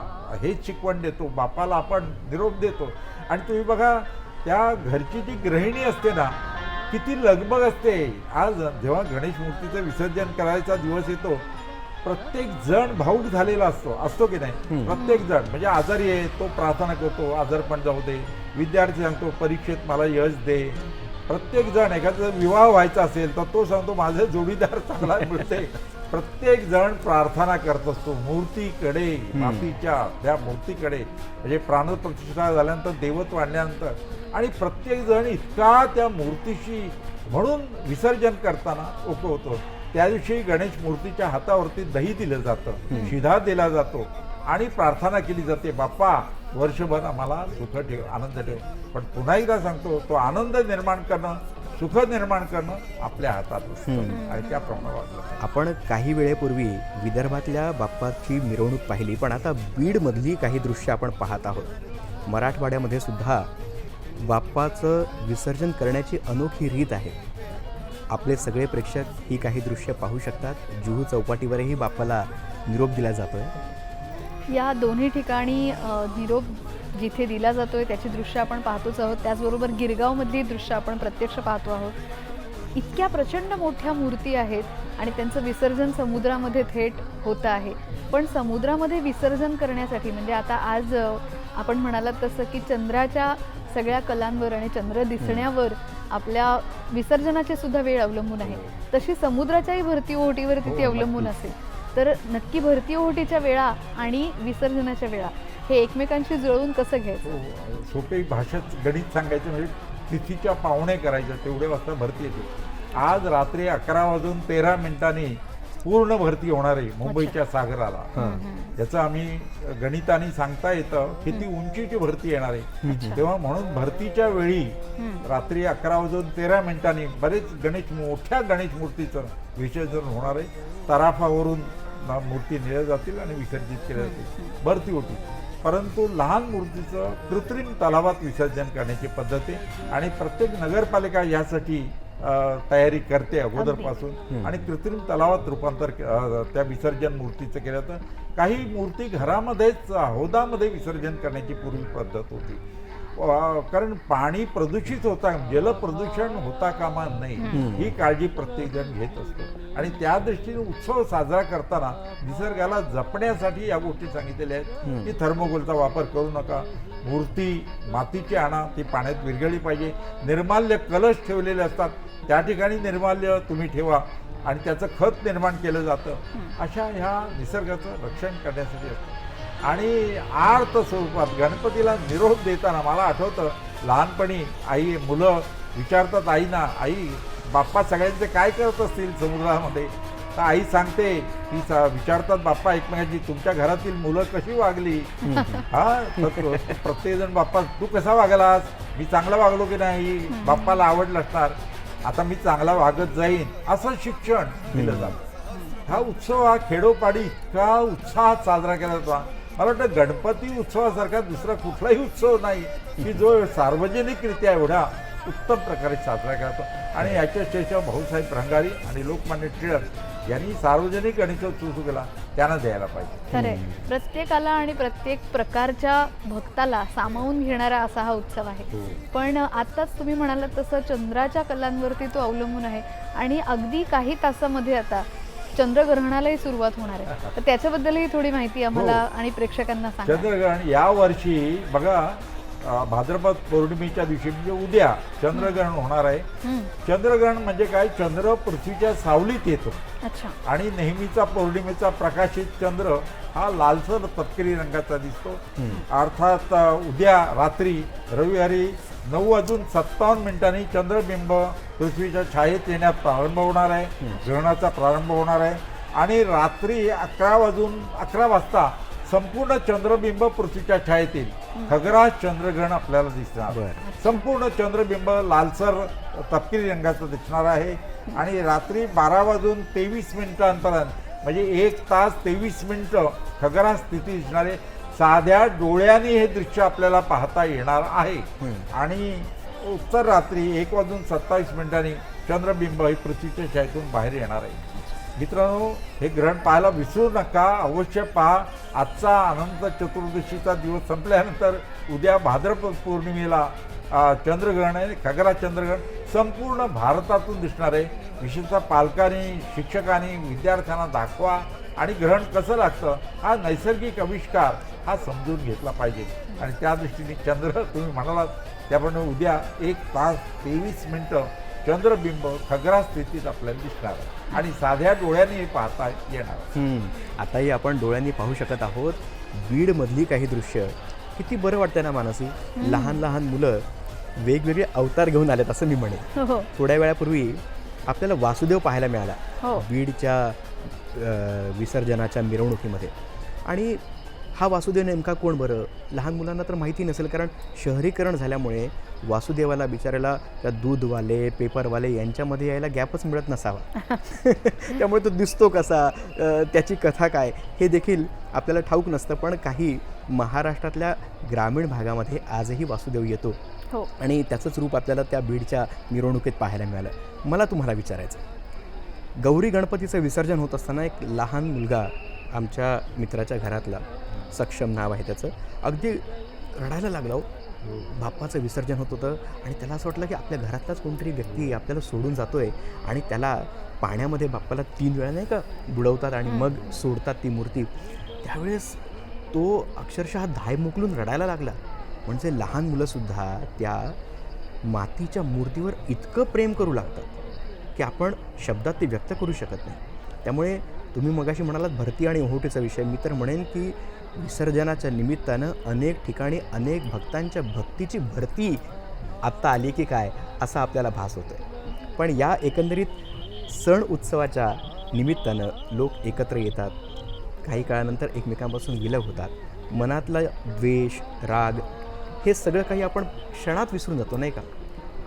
Speaker 3: हेच शिकवण देतो. बापाला आपण निरोप देतो आणि तुम्ही बघा, त्या घरची जी गृहिणी असते ना, किती लगबग असते. आज जेव्हा गणेश मूर्तीचं विसर्जन करायचा दिवस येतो, प्रत्येक जण भाऊक झालेला असतो की नाही. प्रत्येक जण म्हणजे आजारी आहे तो प्रार्थना करतो, आजारपण जाऊ दे. विद्यार्थी सांगतो परीक्षेत मला यश दे. प्रत्येक जण, एखादा विवाह व्हायचा असेल तर तो सांगतो माझे जोडीदार चांगला मिळते. प्रत्येक जण प्रार्थना करत असतो मूर्तीकडे, मातीच्या त्या मूर्तीकडे. म्हणजे प्राणप्रतिष्ठा झाल्यानंतर, दैवत वाढल्यानंतर, आणि प्रत्येक जण इतका त्या मूर्तीशी म्हणून विसर्जन करताना ओकवतो. त्या दिवशी गणेश मूर्तीच्या हातावरती दही दिलं जातं, शिधा दिला जातो आणि प्रार्थना केली जाते, बाप्पा वर्षभर आम्हाला सुख ठेव, आनंद ठेव. पण पुन्हा एकदा सांगतो, तो आनंद निर्माण करणं, सुख निर्माण करणं आपल्या हातात असतं आणि त्याप्रमाणे वाटलं.
Speaker 2: आपण काही वेळेपूर्वी विदर्भातल्या बाप्पाची मिरवणूक पाहिली, पण आता बीडमधली काही दृश्य आपण पाहत आहोत. मराठवाड्यामध्ये सुद्धा बाप्पाचं विसर्जन करण्याची अनोखी रीत आहे. आपले सगळे प्रेक्षक ही काही दृश्य पाहू शकतात. जुहू चौपाटीवरही बाप्पाला निरोप दिला जातोय.
Speaker 1: या दोन्ही ठिकाणी निरोप जिथे दिला जातोय त्याची दृश्य आपण पाहतोच आहोत. त्याचबरोबर गिरगावमधली दृश्य आपण प्रत्यक्ष पाहतो आहोत. इतक्या प्रचंड मोठ्या मूर्ती आहेत आणि त्यांचं विसर्जन समुद्रामध्ये थेट होतं आहे. पण समुद्रामध्ये विसर्जन करण्यासाठी म्हणजे आता आज आपण म्हणालात तसं की चंद्राच्या सगळ्या कलांवर आणि चंद्र दिसण्यावर आपल्या विसर्जनाची सुद्धा वेळ अवलंबून आहे. तशी समुद्राच्याही भरती ओहोटीवरती ती अवलंबून असेल. तर नक्की भरती ओहोटीच्या वेळा आणि विसर्जनाच्या वेळा हे एकमेकांशी जुळवून कसं घ्यायचं?
Speaker 3: सोपी भाषेत गणित सांगायचं म्हणजे तिथीच्या पावणे करायच्या, तेवढ्या वाजता भरती येते. आज रात्री 11:13 पूर्ण भरती होणार आहे मुंबईच्या सागराला. याचं आम्ही गणिताने सांगता येतं किती उंचीची भरती येणार आहे. तेव्हा म्हणून भरतीच्या वेळी रात्री 11:13 बरेच मोठ्या गणेश मूर्तीचं विसर्जन होणार आहे. तराफावरून मूर्ती नेल्या जातील आणि विसर्जित केल्या जातील, भरती होती. परंतु लहान मूर्तीचं कृत्रिम तलावात विसर्जन करण्याची पद्धत आहे आणि प्रत्येक नगरपालिका यासाठी तयारी करते अगोदरपासून आणि कृत्रिम तलावात रूपांतर त्या विसर्जन मूर्तीचं केलं जातं. काही मूर्ती घरामध्येच हौदामध्ये विसर्जन करण्याची पूर्वी पद्धत होती. कारण पाणी प्रदूषित होता, जलप्रदूषण होता कामा नये ही काळजी प्रत्येक जण घेत असतो. आणि त्या दृष्टीने उत्सव साजरा करताना निसर्गाला जपण्यासाठी या गोष्टी सांगितलेल्या आहेत की थर्मोकोलचा वापर करू नका, मूर्ती मातीची आणा, ती पाण्यात विरघळली पाहिजे. निर्माल्य कलश ठेवलेले असतात त्या ठिकाणी निर्माल्य तुम्ही ठेवा आणि त्याचं खत निर्माण केलं जातं. अशा ह्या निसर्गाचं रक्षण करण्यासाठी असतं. आणि आर्त स्वरूपात गणपतीला निरोप देताना मला आठवतं लहानपणी आई मुलं विचारतात आईना, आई बाप्पा सगळ्यांचे काय करत असतील समुद्रामध्ये, तर आई सांगते की विचारतात बाप्पा एकमेकांची तुमच्या घरातील मुलं कशी वागली. हा प्रत्येकजण बाप्पा तू कसा वागलास, मी चांगला वागलो की नाही, बाप्पाला आवडलं असणार, आता मी चांगला वागत जाईन, असं शिक्षण दिलं जातं. हा उत्सव हा खेडोपाडी इतका उत्साहात साजरा केला जातो. मला वाटतं गणपती उत्सवासारखा दुसरा कुठलाही उत्सव नाही की जो सार्वजनिकरित्या एवढा उत्तम प्रकारे साजरा केला जातो. आणि याच्या श्रेय भाऊसाहेब रंगारी आणि लोकमान्य टिळक यांनी सार्वजनिक गणेशोत्सव सुरू केला, त्यांना द्यायला पाहिजे.
Speaker 1: खरंय, प्रत्येकाला आणि प्रत्येक प्रकारच्या भक्ताला सामावून घेणारा असा हा उत्सव आहे. पण आताच तुम्ही म्हणालात तसं चंद्राच्या कलांवरती तो अवलंबून आहे आणि अगदी काही तासामध्ये आता चंद्रग्रहणालाही सुरुवात होणार आहे, तर त्याच्याबद्दलही थोडी माहिती आम्हाला आणि प्रेक्षकांना सांगा.
Speaker 3: चंद्रग्रहण या वर्षी बघा भाद्रपद पौर्णिमेच्या दिवशी म्हणजे उद्या चंद्रग्रहण होणार आहे. चंद्रग्रहण म्हणजे काय, चंद्र पृथ्वीच्या सावलीत येतो आणि नेहमीचा पौर्णिमेचा प्रकाशित चंद्र हा लालसर तपकिरी रंगाचा दिसतो. अर्थात उद्या रात्री रविवारी 9:57 चंद्रबिंब पृथ्वीच्या छायेत येण्यास प्रारंभ होणार आहे, ग्रहणाचा प्रारंभ होणार आहे आणि रात्री 11 वाजता संपूर्ण चंद्रबिंब पृथ्वीच्या छायेत येईल. खगराज चंद्रग्रहण आपल्याला दिसणार. संपूर्ण चंद्रबिंब लालसर तपकिरी रंगाचं दिसणार आहे आणि रात्री 12:23 म्हणजे 1 तास 23 मिनिटं खगराज स्थिती दिसणार आहे. साध्या डोळ्यांनी हे दृश्य आपल्याला पाहता येणार आहे. आणि उत्तर रात्री 1:27 चंद्रबिंब हे पृथ्वीच्या छायेतून बाहेर येणार आहे. मित्रांनो, हे ग्रहण पाहायला विसरू नका, अवश्य पहा. आजचा अनंत चतुर्दशीचा दिवस संपल्यानंतर उद्या भाद्रपद पौर्णिमेला चंद्रग्रहण आहे. खगराज चंद्रग्रहण संपूर्ण भारतातून दिसणार आहे. विशेषतः पालकांनी, शिक्षकांनी विद्यार्थ्यांना दाखवा आणि ग्रहण कसं लागतं हा नैसर्गिक आविष्कार हा समजून घेतला पाहिजे. आणि त्या दृष्टीने चंद्र तुम्ही म्हणालात त्याप्रमाणे उद्या 1 तास 23 मिनिटं चंद्रबिंब खगराज स्थितीत आपल्याला दिसणार आणि साध्या डोळ्यांनी हे पाहता येणार.
Speaker 2: आताही आपण डोळ्यांनी पाहू शकत आहोत बीडमधली काही दृश्य. किती बरं वाटतं ना मानसी, लहान लहान मुलं वेगवेगळे अवतार घेऊन आलेत असं मी म्हणेन. थोड्या वेळापूर्वी आपल्याला वासुदेव पाहायला मिळाला बीडच्या विसर्जनाच्या मिरवणुकीमध्ये. आणि हा वासुदेव नेमका कोण बरं, लहान मुलांना तर माहिती नसेल, कारण शहरीकरण झाल्यामुळे वासुदेवाला बिचारायला त्या दूधवाले पेपरवाले यांच्यामध्ये यायला गॅपच मिळत नसावा. त्यामुळे तो दिसतो कसा, त्याची कथा काय हे देखील आपल्याला ठाऊक नसतं. पण काही महाराष्ट्रातल्या ग्रामीण भागामध्ये आजही वासुदेव येतो आणि त्याचंच रूप आपल्याला त्या बीडच्या मिरवणुकीत पाहायला मिळालं. मला तुम्हाला विचारायचं, गौरी गणपतीचं विसर्जन होत असताना एक लहान मुलगा आमच्या मित्राच्या घरातला, सक्षम नाव आहे त्याचं, अगदी रडायला लागला. बाप्पाचं विसर्जन होत होतं आणि त्याला असं वाटलं की आपल्या घरातलाच कोणतरी व्यक्ती आपल्याला सोडून जातोय आणि त्याला पाण्यामध्ये बाप्पाला 3 वेळा नाही का बुडवतात आणि मग सोडतात ती मूर्ती. त्यावेळेस तो अक्षरशः धाय मोकलून रडायला लागला. म्हणजे लहान मुलंसुद्धा त्या मातीच्या मूर्तीवर इतकं प्रेम करू लागतात की आपण शब्दात ते व्यक्त करू शकत नाही. त्यामुळे तुम्ही मगाशी म्हणालात भरती आणि ओहोटीचा विषय, मी तर म्हणेन की विसर्जनाच्या निमित्तानं अनेक ठिकाणी अनेक भक्तांच्या भक्तीची भरती आत्ता आली की काय असा आपल्याला भास होतो आहे. पण या एकंदरीत सण उत्सवाच्या निमित्तानं लोक एकत्र येतात, काही काळानंतर एकमेकांपासून विलग होतात. मनातला द्वेष, राग हे सगळं काही आपण क्षणात विसरून जातो नाही का.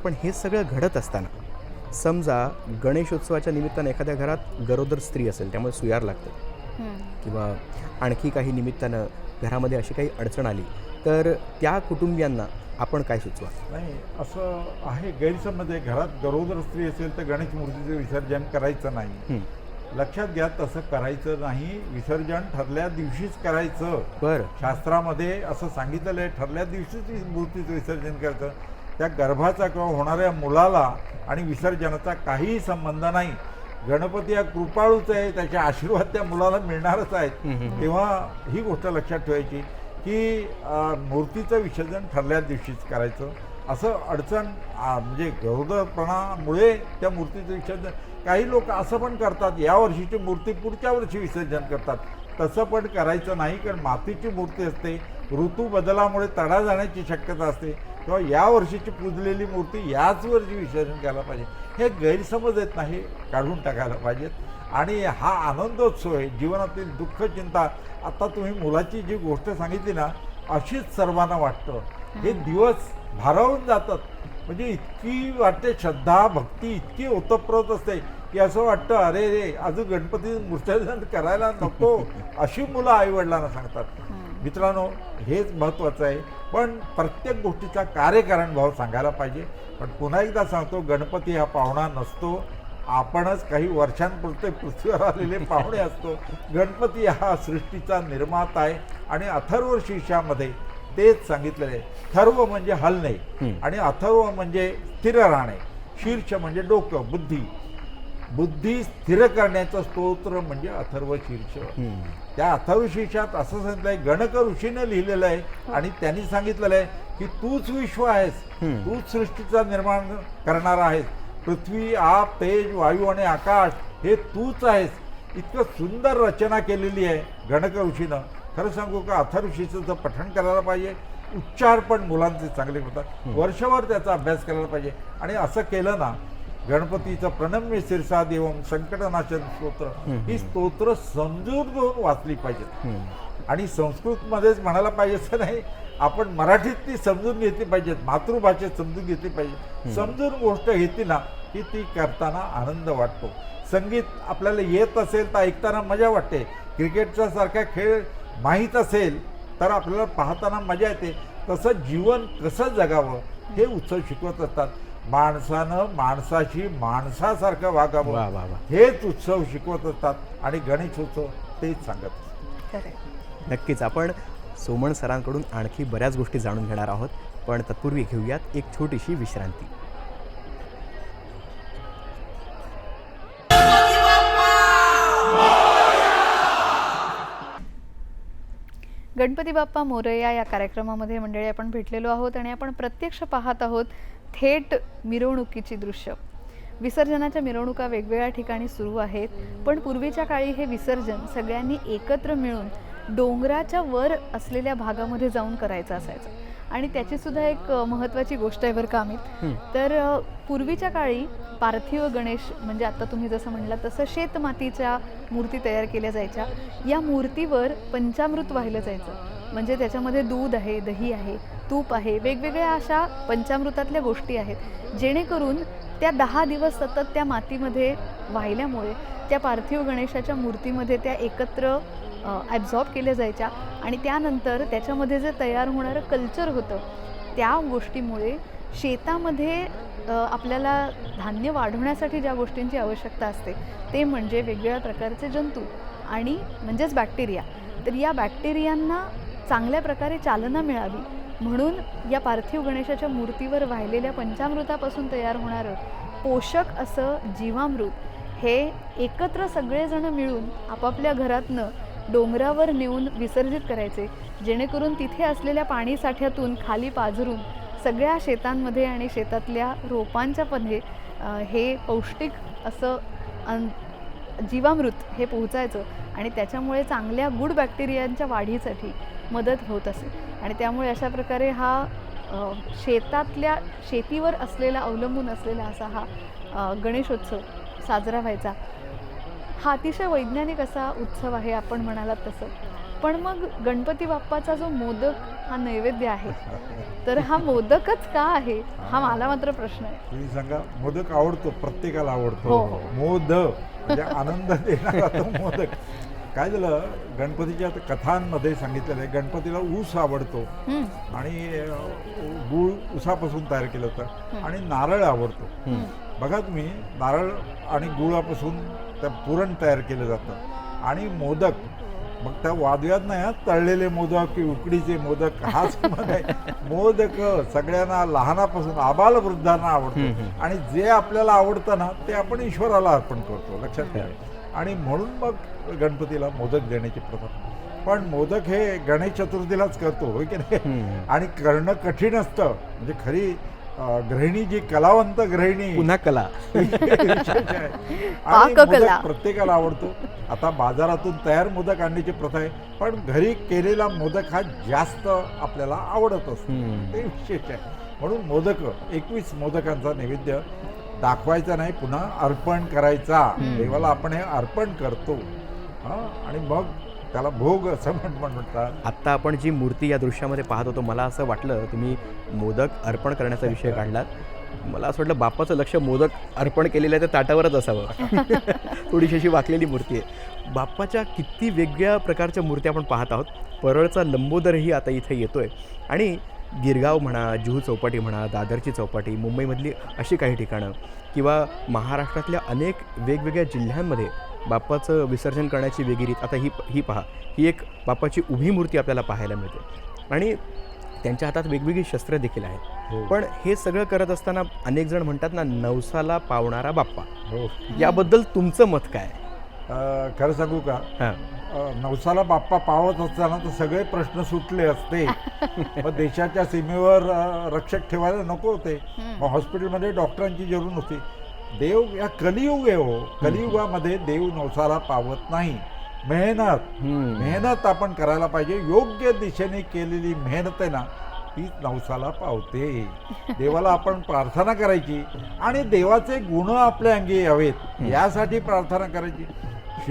Speaker 2: पण हे सगळं घडत असताना समजा गणेशोत्सवाच्या निमित्तानं एखाद्या घरात गरोदर स्त्री असेल, त्यामुळे सुयार लागतं, किंवा आणखी काही निमित्तानं घरामध्ये अशी काही अडचण आली, तर त्या कुटुंबियांना आपण काय सुचवा?
Speaker 3: नाही, असं आहे गैरसमज आहे. घरात गरोदर स्त्री असेल तर गणेश मूर्तीचं विसर्जन करायचं नाही. लक्षात घ्या, तसं करायचं नाही. विसर्जन ठरल्या दिवशीच करायचं.
Speaker 2: बरं,
Speaker 3: शास्त्रामध्ये असं सांगितलेलं आहे, ठरल्या दिवशीच मूर्तीचं विसर्जन करायचं. त्या गर्भाचा किंवा होणाऱ्या मुलाला आणि विसर्जनाचा काहीही संबंध नाही. गणपती हा कृपाळूच आहे, त्याचे आशीर्वाद त्या मुलाला मिळणारच आहेत. तेव्हा ही गोष्ट लक्षात ठेवायची की मूर्तीचं विसर्जन ठरल्या दिवशीच करायचं. असं अडचण म्हणजे गरोदरपणामुळे त्या मूर्तीचं विसर्जन, काही लोक असं पण करतात, या वर्षीची मूर्ती पुढच्या वर्षी विसर्जन करतात. तसं पण करायचं नाही, कारण मातीची मूर्ती असते, ऋतू बदलामुळे तडा जाण्याची शक्यता असते, तेव्हा या वर्षीची पूजलेली मूर्ती याच वर्षी विसर्जन करायला पाहिजे. हे गैरसमज आहेत ना, हे काढून टाकायला पाहिजेत. आणि हा आनंदोत्सव आहे, जीवनातील दुःख चिंता. आता तुम्ही मुलाची जी गोष्ट सांगितली ना, अशीच सर्वांना वाटतं. हे दिवस भारावून जातात, म्हणजे इतकी वाटते श्रद्धा भक्ती इतकी ओतप्रोत असते की असं वाटतं अरे रे अजून गणपती विसर्जन करायला नको, अशी मुलं आईवडिलांना सांगतात. मित्रांनो, हेच महत्त्वाचं आहे. पण प्रत्येक गोष्टीचा कार्यकारणभाव सांगायला पाहिजे. पण पुन्हा एकदा सांगतो, गणपती हा पाहुणा नसतो, आपणच काही वर्षांपुरते पृथ्वीवर आलेले पाहुणे असतो. गणपती हा सृष्टीचा निर्माता आहे. आणि अथर्व शीर्षामध्ये तेच सांगितलेलं आहे. थर्व म्हणजे हलणे आणि अथर्व म्हणजे स्थिर राहणे, शीर्ष म्हणजे डोकं, बुद्धी स्थिर करण्याचं स्तोत्र म्हणजे अथर्व शीर्ष. त्या अथर्व शीर्षात असं सांगितलं आहे, गणक ऋषीनं लिहिलेलं आहे. आणि त्यांनी सांगितलेलं आहे की तूच विश्व आहेस, तूच सृष्टीचा निर्माण करणारा आहेस. पृथ्वी, आप, तेज, वायू आणि आकाश हे तूच आहेस. इतकं सुंदर रचना केलेली आहे गणक ऋषीनं. खरं सांगू का, अथर्व शीर्षाचं पठण करायला पाहिजे. उच्चार पण मुलांचे चांगले होतात. वर्षभर त्याचा अभ्यास करायला पाहिजे. आणि असं केलं ना, गणपतीचं प्रणम्य शिरसा देवम संकटनाशन स्तोत्र ही स्तोत्र समजून घेऊन वाचली पाहिजेत. आणि संस्कृतमध्येच म्हणायला पाहिजे असं नाही, आपण मराठीत ती समजून घेतली पाहिजेत, मातृभाषेत समजून घेतली पाहिजे. समजून गोष्ट घेतली ना की ती करताना आनंद वाटतो. संगीत आपल्याला येत असेल तर ऐकताना मजा वाटते. क्रिकेटचा सारखा खेळ माहीत असेल तर आपल्याला पाहताना मजा येते. तसं जीवन कसं जगावं हे उत्सव शिकवत असतात. माणसानं माणसाशी माणसासारखं वागावं हेच उत्सव शिकवत असतात. आणि गणेशोत्सव तेच सांगत असतात.
Speaker 2: नक्कीच आपण सोमण सरांकडून आणखी बऱ्याच गोष्टी जाणून घेणार आहोत, पण तत्पूर्वी घेऊयात एक छोटीशी विश्रांती.
Speaker 1: गणपती बाप्पा मोरया या कार्यक्रमामध्ये मंडळी आपण भेटलेलो आहोत आणि आपण प्रत्यक्ष पाहत आहोत थेट मिरवणुकीची दृश्य. विसर्जनाच्या मिरवणुका वेगवेगळ्या ठिकाणी सुरू आहेत, पण पूर्वीच्या काळी हे विसर्जन सगळ्यांनी एकत्र मिळून डोंगराच्या वर असलेल्या भागामध्ये जाऊन करायचं असायचं. आणि त्याची सुद्धा एक महत्त्वाची गोष्ट आहे बरं का अमित. तर पूर्वीच्या काळी पार्थिव गणेश म्हणजे आता तुम्ही जसं म्हणलात तसं शेतमातीच्या मूर्ती तयार केल्या जायच्या. या मूर्तीवर पंचामृत वाहिलं जायचं, म्हणजे त्याच्यामध्ये दूध आहे, दही आहे, तूप आहे, वेगवेगळ्या अशा पंचामृतातल्या गोष्टी आहेत, जेणेकरून त्या 10 दिवस सतत त्या मातीमध्ये वाहिल्यामुळे त्या पार्थिव गणेशाच्या मूर्तीमध्ये त्या एकत्र ॲब्झॉर्ब केल्या जायच्या. आणि त्यानंतर त्याच्यामध्ये जे तयार होणारं कल्चर होतं त्या गोष्टीमुळे शेतामध्ये आपल्याला धान्य वाढवण्यासाठी ज्या गोष्टींची आवश्यकता असते ते म्हणजे वेगवेगळ्या प्रकारचे जंतू आणि म्हणजेच बॅक्टेरिया. तर या बॅक्टेरियांना चांगल्या प्रकारे चालना मिळावी म्हणून या पार्थिव गणेशाच्या मूर्तीवर वाहिलेल्या पंचामृतापासून तयार होणारं पोषक असं जीवामृत हे एकत्र सगळेजण मिळून आपापल्या घरातनं डोंगरावर नेऊन विसर्जित करायचे, जेणेकरून तिथे असलेल्या पाणीसाठ्यातून खाली पाझरून सगळ्या शेतांमध्ये आणि शेतातल्या रोपांच्या मध्ये हे पौष्टिक असं जीवामृत हे पोहोचायचं आणि त्याच्यामुळे चांगल्या गुड बॅक्टेरियांच्या वाढीसाठी मदत होत असे. आणि त्यामुळे अशा प्रकारे हा शेतीवर असलेला अवलंबून असलेला असा हा गणेशोत्सव साजरा व्हायचा. हा अतिशय वैज्ञानिक असा उत्सव आहे आपण म्हणालात तसं. पण मग गणपती बाप्पाचा जो मोदक हा नैवेद्य आहे, तर हा मोदकच का आहे हा मला मात्र प्रश्न आहे.
Speaker 3: तुम्ही सांगा, मोदक आवडतो, प्रत्येकाला आवडतो.
Speaker 1: हो.
Speaker 3: मोदक म्हणजे आनंद देणारा तो मोदक. काय झालं, गणपतीच्या कथांमध्ये सांगितलेलं आहे गणपतीला ऊस आवडतो आणि गूळ ऊसापासून तयार केलं होतं आणि नारळ आवडतो. बघा तुम्ही, नारळ आणि गुळापासून त्या पुरण तयार केलं जातं. आणि मोदक, मग त्या वादविवाद नाही हा, तळलेले मोदक की उकडीचे मोदक हा संबंध आहे. मोदक सगळ्यांना लहानापासून आबालवृद्धांना आवडतो आणि जे आपल्याला आवडतं ना ते आपण ईश्वराला अर्पण करतो, लक्षात घ्या. आणि म्हणून मग गणपतीला मोदक देण्याची प्रथा. पण मोदक हे गणेश चतुर्थीलाच करतो, होय की नाही. आणि करणं कठीण असतं, म्हणजे खरी गृहिणी जी कलावंत गृहिणी
Speaker 2: पुन्हा कला.
Speaker 3: विशेष आहे. आणि
Speaker 1: पाककला.
Speaker 3: मोदक प्रत्येकाला आवडतो. आता बाजारातून तयार मोदक आणण्याची प्रथा आहे, पण घरी केलेला मोदक हा जास्त आपल्याला आवडत असतो. ते विशेष आहे. म्हणून मोदक 21 मोदकांचा नैवेद्य दाखवायचा नाही, पुन्हा अर्पण करायचा. देवाला आपण हे अर्पण करतो आणि मग त्याला भोग असं म्हणतात.
Speaker 2: आत्ता आपण जी मूर्ती या दृश्यामध्ये पाहत होतो, मला असं वाटलं तुम्ही मोदक अर्पण करण्याचा विषय काढलात. मला असं वाटलं बाप्पाचं लक्ष मोदक अर्पण केलेलं आहे तर ताटावरच असावं. थोडीशी अशी वाकलेली मूर्ती आहे. बाप्पाच्या किती वेगळ्या प्रकारच्या मूर्ती आपण पाहत आहोत. परळचा लंबोदरही आता इथे येतोय आणि गिरगाव म्हणा, जुहू चौपाटी म्हणा, दादरची चौपाटी, मुंबईमधली अशी काही ठिकाणं किंवा महाराष्ट्रातल्या अनेक वेगवेगळ्या जिल्ह्यांमध्ये बाप्पाचं विसर्जन करण्याची वेगळी रीत. आता ही पहा, ही एक बाप्पाची उभी मूर्ती आपल्याला पाहायला मिळते आणि त्यांच्या हातात वेगवेगळी शस्त्र देखील आहेत. पण हे सगळं करत असताना अनेक जण म्हणतात ना, नवसाला पावणारा बाप्पा. याबद्दल तुमचं मत काय?
Speaker 3: खरं सांगू का, नवसाला बाप्पा पावत असताना तर सगळे प्रश्न सुटले असते. मग देशाच्या सीमेवर रक्षक ठेवायला नको होते, मग हॉस्पिटलमध्ये डॉक्टरांची जरूर नव्हती. देव या कलियुग आहे हो, कलियुगामध्ये देव नवसाला पावत नाही. मेहनत आपण करायला पाहिजे. योग्य दिशेने केलेली मेहनत आहे ना, तीच नवसाला पावते. देवाला आपण प्रार्थना करायची आणि देवाचे गुण आपल्या अंगी यावेत यासाठी प्रार्थना करायची.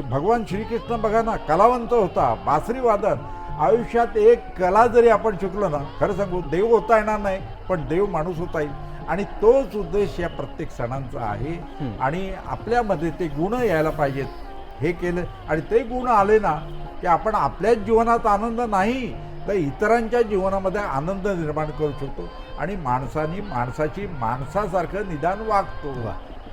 Speaker 3: भगवान श्रीकृष्ण बघा ना, कलावंत होता, बासरी वादन. आयुष्यात एक कला जरी आपण शिकलो ना, खरं सांगू, देव होता येणार नाही, पण देव माणूस होता येईल. आणि तोच उद्देश या प्रत्येक सणांचा आहे. आणि आपल्यामध्ये ते गुण यायला पाहिजेत. हे केलं आणि ते गुण आले ना, की आपण आपल्याच जीवनात आनंद नाही तर इतरांच्या जीवनामध्ये आनंद निर्माण करू शकतो. आणि माणसानी माणसाची माणसासारखं निदान वागतो.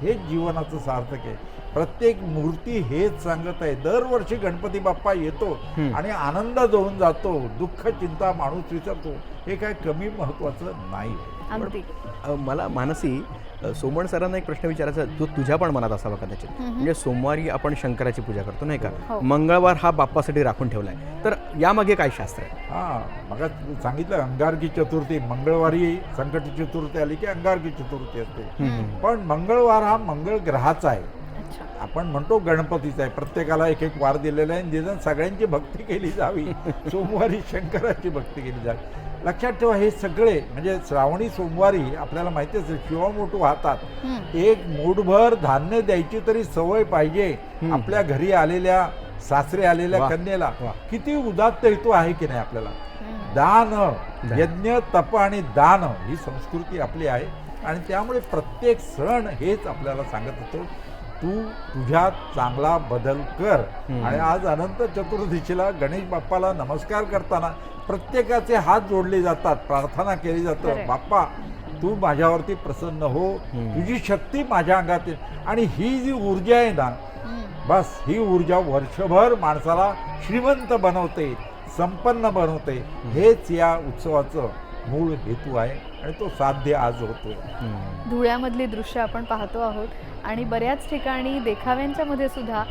Speaker 3: हे जीवनाचं सार्थक आहे. प्रत्येक मूर्ती हेच सांगत आहे. दरवर्षी गणपती बाप्पा येतो आणि आनंद देऊन जातो. दुःख चिंता माणूस विसरतो. हे काय कमी महत्वाचं नाही.
Speaker 2: मला मानसी, सोमण सरांना एक प्रश्न विचारायचा, तो तुझ्या पण मनात असावा कदाचित. म्हणजे सोमवारी आपण शंकराची पूजा करतो नाही का, मंगळवार हा बाप्पासाठी राखून ठेवलाय, तर यामागे काय शास्त्र आहे?
Speaker 3: मग सांगितलं, अंगारकी चतुर्थी, मंगळवारी संकट चतुर्थी आली की अंगारकी चतुर्थी असते. पण मंगळवार हा मंगळ ग्रहाचा आहे. आपण म्हणतो गणपतीचा आहे, प्रत्येकाला एक एक वार दिलेला आहे, निदान सगळ्यांची भक्ती केली जावी. सोमवारी शंकराची भक्ती केली जावी. लक्षात ठेवा, हे सगळे म्हणजे श्रावणी सोमवारी आपल्याला माहिती असेल, शिवामोठू वाहतात. एक मूठभर धान्य द्यायची तरी सवय पाहिजे आपल्या घरी आलेल्या, सासरे आलेल्या कन्येला. किती उदात्त हेतू आहे की नाही आपल्याला. दान, यज्ञ, तप आणि दान ही संस्कृती आपली आहे. आणि त्यामुळे प्रत्येक सण हेच आपल्याला सांगत होतो, तू तुझ्यात चांगला बदल कर. आणि आज अनंत चतुर्दशीला गणेश बाप्पाला नमस्कार करताना प्रत्येकाचे हात जोडले जातात, प्रार्थना केली जातं, बाप्पा तू माझ्यावरती प्रसन्न हो, तुझी शक्ती माझ्या अंगात. आणि ही जी ऊर्जा आहे ना, बस ही ऊर्जा वर्षभर माणसाला श्रीमंत बनवते, संपन्न बनवते. हेच या उत्सवाचं मूळ हेतू आहे आणि तो साध्य आज होतोय.
Speaker 1: धुळ्यामधली दृश्य आपण पाहतो आहोत आणि बऱ्याच ठिकाणी देखाव्यांच्या मध्ये सुद्धा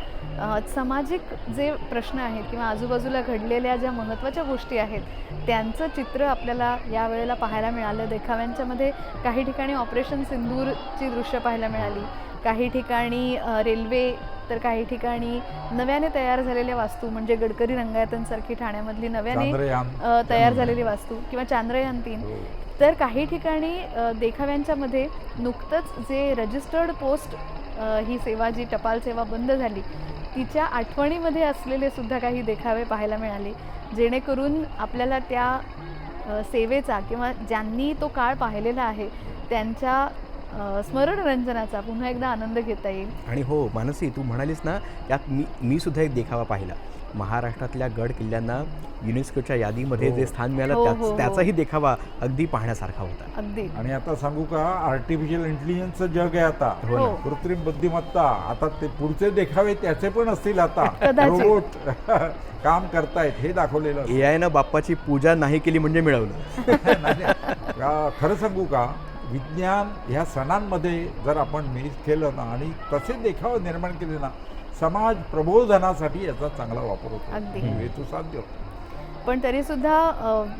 Speaker 1: सामाजिक जे प्रश्न आहेत किंवा आजूबाजूला घडलेल्या ज्या महत्त्वाच्या गोष्टी आहेत त्यांचं चित्र आपल्याला यावेळेला पाहायला मिळालं. देखाव्यांच्या मध्ये काही ठिकाणी ऑपरेशन सिंदूरची दृश्य पाहायला मिळाली, काही ठिकाणी रेल्वे, तर काही ठिकाणी नव्याने तयार झालेल्या वास्तू म्हणजे गडकरी रंगायतनसारखी ठाण्यामधली नव्याने तयार झालेली वास्तू किंवा चांद्रयान 3. तर काही ठिकाणी देखाव्यांच्या मध्ये नुकतंच जे रजिस्टर्ड पोस्ट ही सेवा, जी टपाल सेवा बंद झाली, तिच्या आठवणीमध्ये असलेले सुद्धा काही देखावे पाहायला मिळाले, जेणेकरून आपल्याला त्या सेवेचा किंवा ज्यांनी तो काळ पाहिलेला आहे त्यांच्या स्मरणरंजनाचा पुन्हा एकदा आनंद घेता येईल.
Speaker 2: आणि हो मानसी, तू म्हणालीस ना, त्यात मी सुद्धा एक देखावा पाहिला. महाराष्ट्रातल्या गड किल्ल्यांना युनेस्कोच्या यादीमध्ये जे स्थान मिळालं त्याचाही देखावा अगदी पाहण्यासारखा होता.
Speaker 1: अगदी.
Speaker 3: आणि आता सांगू का, आर्टिफिशियल इंटेलिजन्सचं जग आहे आता, कृत्रिम बुद्धिमत्ता. आता ते पुढचे देखावे त्याचे पण असतील आता. रोबोट काम करतायत हे दाखवलेलं.
Speaker 2: एआयनं बाप्पाची पूजा नाही केली म्हणजे मिळवलं.
Speaker 3: खरं सांगू का, विज्ञान ह्या सणांमध्ये जर आपण मिस केलं ना आणि तसे देखावे निर्माण केले ना, समाज प्रबोधनासाठी याचा चांगला वापर होतो, हेतू साध्य होतो.
Speaker 1: पण तरीसुद्धा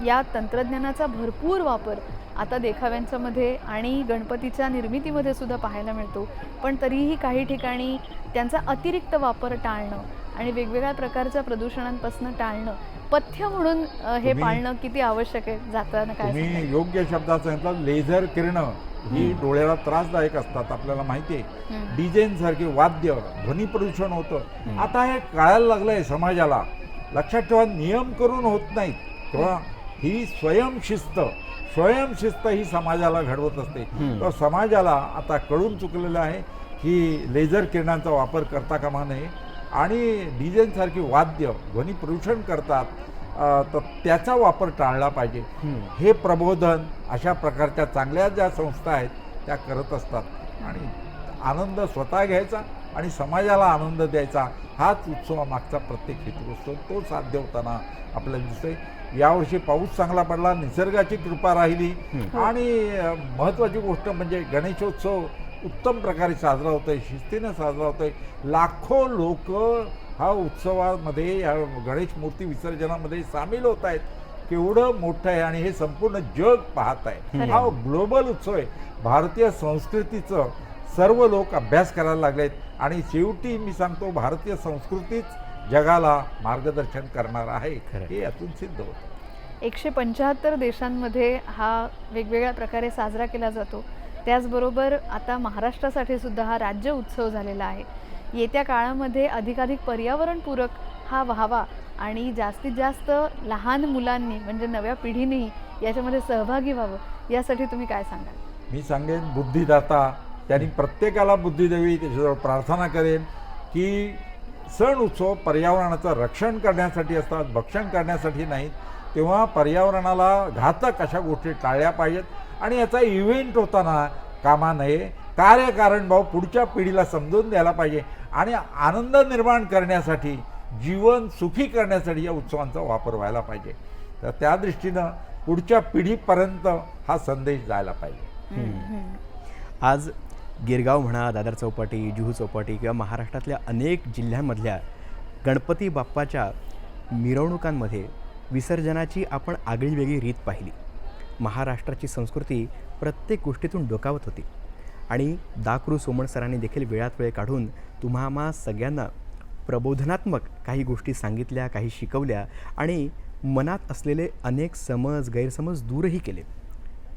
Speaker 1: या तंत्रज्ञानाचा भरपूर वापर आता देखाव्यांच्यामध्ये आणि गणपतीच्या निर्मितीमध्ये सुद्धा पाहायला मिळतो. पण तरीही काही ठिकाणी त्यांचा अतिरिक्त वापर टाळणं आणि वेगवेगळ्या प्रकारच्या प्रदूषणांपासून टाळणं, पथ्य म्हणून हे
Speaker 3: तुम्ही-
Speaker 1: पाळणं किती आवश्यक आहे जाताना काय सांगाल?
Speaker 3: तुम्ही योग्य शब्दात सांगितलं. लेझर किरणं ही डोळ्याला त्रासदायक असतात, आपल्याला माहिती आहे. डीजेंसारखे वाद्य, ध्वनी प्रदूषण होतं. आता हे कळायला लागलंय समाजाला. लक्षात ठेवा, नियम करून होत नाहीत. तेव्हा ही स्वयंशिस्त ही समाजाला घडवत असते. तर समाजाला आता कळून चुकलेलं आहे की लेझर किरणांचा वापर करता कामा नये आणि डीजेंसारखी वाद्य ध्वनी प्रदूषण करतात, तर त्याचा वापर टाळला पाहिजे. हे प्रबोधन अशा प्रकारच्या चांगल्या ज्या संस्था आहेत त्या करत असतात आणि आनंद स्वतः घ्यायचा आणि समाजाला आनंद द्यायचा हाच उत्सवामागचा प्रत्येक हेतू असतो. तो साध्य होताना आपल्याला दिसतंय. यावर्षी पाऊस चांगला पडला, निसर्गाची कृपा राहिली आणि महत्त्वाची गोष्ट म्हणजे गणेशोत्सव उत्तम प्रकारे साजरा होतोय, शिस्तीनं साजरा होतोय. लाखो लोक हा उत्सवामध्ये, या गणेश मूर्ती विसर्जनामध्ये सामील होत आहेत. केवढं मोठं आहे आणि हे संपूर्ण जग पाहत आहे. हा ग्लोबल उत्सव आहे. भारतीय संस्कृतीचं सर्व लोक अभ्यास करायला लागलेत आणि शेवटी मी सांगतो, भारतीय संस्कृतीच जगाला मार्गदर्शन करणार आहे, हे यातून सिद्ध होतं.
Speaker 1: 175 देशांमध्ये हा वेगवेगळ्या प्रकारे साजरा केला जातो. त्याचबरोबर आता महाराष्ट्रासाठी सुद्धा हा राज्य उत्सव झालेला आहे. येत्या काळामध्ये अधिकाधिक पर्यावरणपूरक हा व्हावा आणि जास्तीत जास्त लहान मुलांनी म्हणजे नव्या पिढीनेही याच्यामध्ये सहभागी व्हावं, यासाठी तुम्ही काय सांगाल?
Speaker 3: मी सांगेन, बुद्धिदाता त्यांनी प्रत्येकाला बुद्धी द्यावी. त्याच्याजवळ प्रार्थना करेन की सण उत्सव पर्यावरणाचं रक्षण करण्यासाठी असतात, भक्षण करण्यासाठी नाहीत. तेव्हा पर्यावरणाला घातक अशा गोष्टी टाळल्या पाहिजेत आणि याचा इव्हेंट होताना कामा नये. कार्यकारण भाव पुढच्या पिढीला समजून द्यायला पाहिजे आणि आनंद निर्माण करण्यासाठी, जीवन सुखी करण्यासाठी या उत्सवांचा वापर व्हायला पाहिजे. तर त्या दृष्टीनं पुढच्या पिढीपर्यंत हा संदेश जायला पाहिजे.
Speaker 2: आज गिरगाव म्हणा, दादर चौपाटी, जुहू चौपाटी किंवा महाराष्ट्रातल्या अनेक जिल्ह्यांमधल्या गणपती बाप्पाच्या मिरवणुकांमध्ये विसर्जनाची आपण आगळीवेगळी रीत पाहिली. महाराष्ट्राची संस्कृती प्रत्येक गोष्टीतून डोकावत होती आणि दाकृ सोमण सरांनी देखील वेळात वेळ काढून तुम्हा सगळ्यांना प्रबोधनात्मक काही गोष्टी सांगितल्या, काही शिकवल्या आणि मनात असलेले अनेक समज गैरसमज दूरही केले.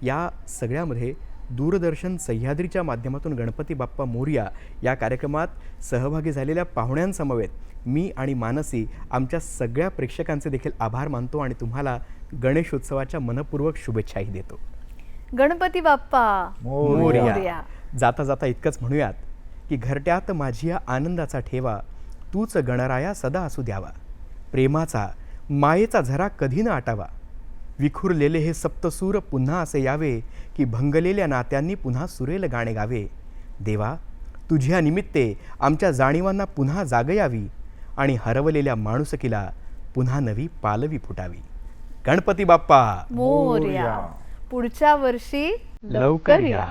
Speaker 2: या सगळ्यामध्ये दूरदर्शन सह्याद्रीच्या माध्यमातून गणपती बाप्पा मोरया या कार्यक्रमात सहभागी झालेल्या पाहुण्यांसमवेत मी आणि मानसी आमच्या सगळ्या प्रेक्षकांचे देखील आभार मानतो आणि तुम्हाला गणेशोत्सवाच्या मनपूर्वक शुभेच्छाही देतो.
Speaker 1: गणपती बाप्पा
Speaker 2: मोरया. जाता जाता इतकंच म्हणूयात की घरट्यात माझी या आनंदाचा ठेवा, तूच गणराया सदा असू द्यावा. प्रेमाचा मायेचा झरा कधी न आटावा. विखुरलेले हे सप्तसूर पुन्हा असे यावे की भंगलेल्या नात्यांनी पुन्हा सुरेल गाणे गावे. देवा, तुझ्या निमित्ते आमच्या जाणीवांना पुन्हा जाग यावी आणि हरवलेल्या माणुसकीला पुन्हा नवी पालवी फुटावी. गणपती बाप्पा
Speaker 1: मोरया. पुढच्या वर्षी
Speaker 2: लवकर या.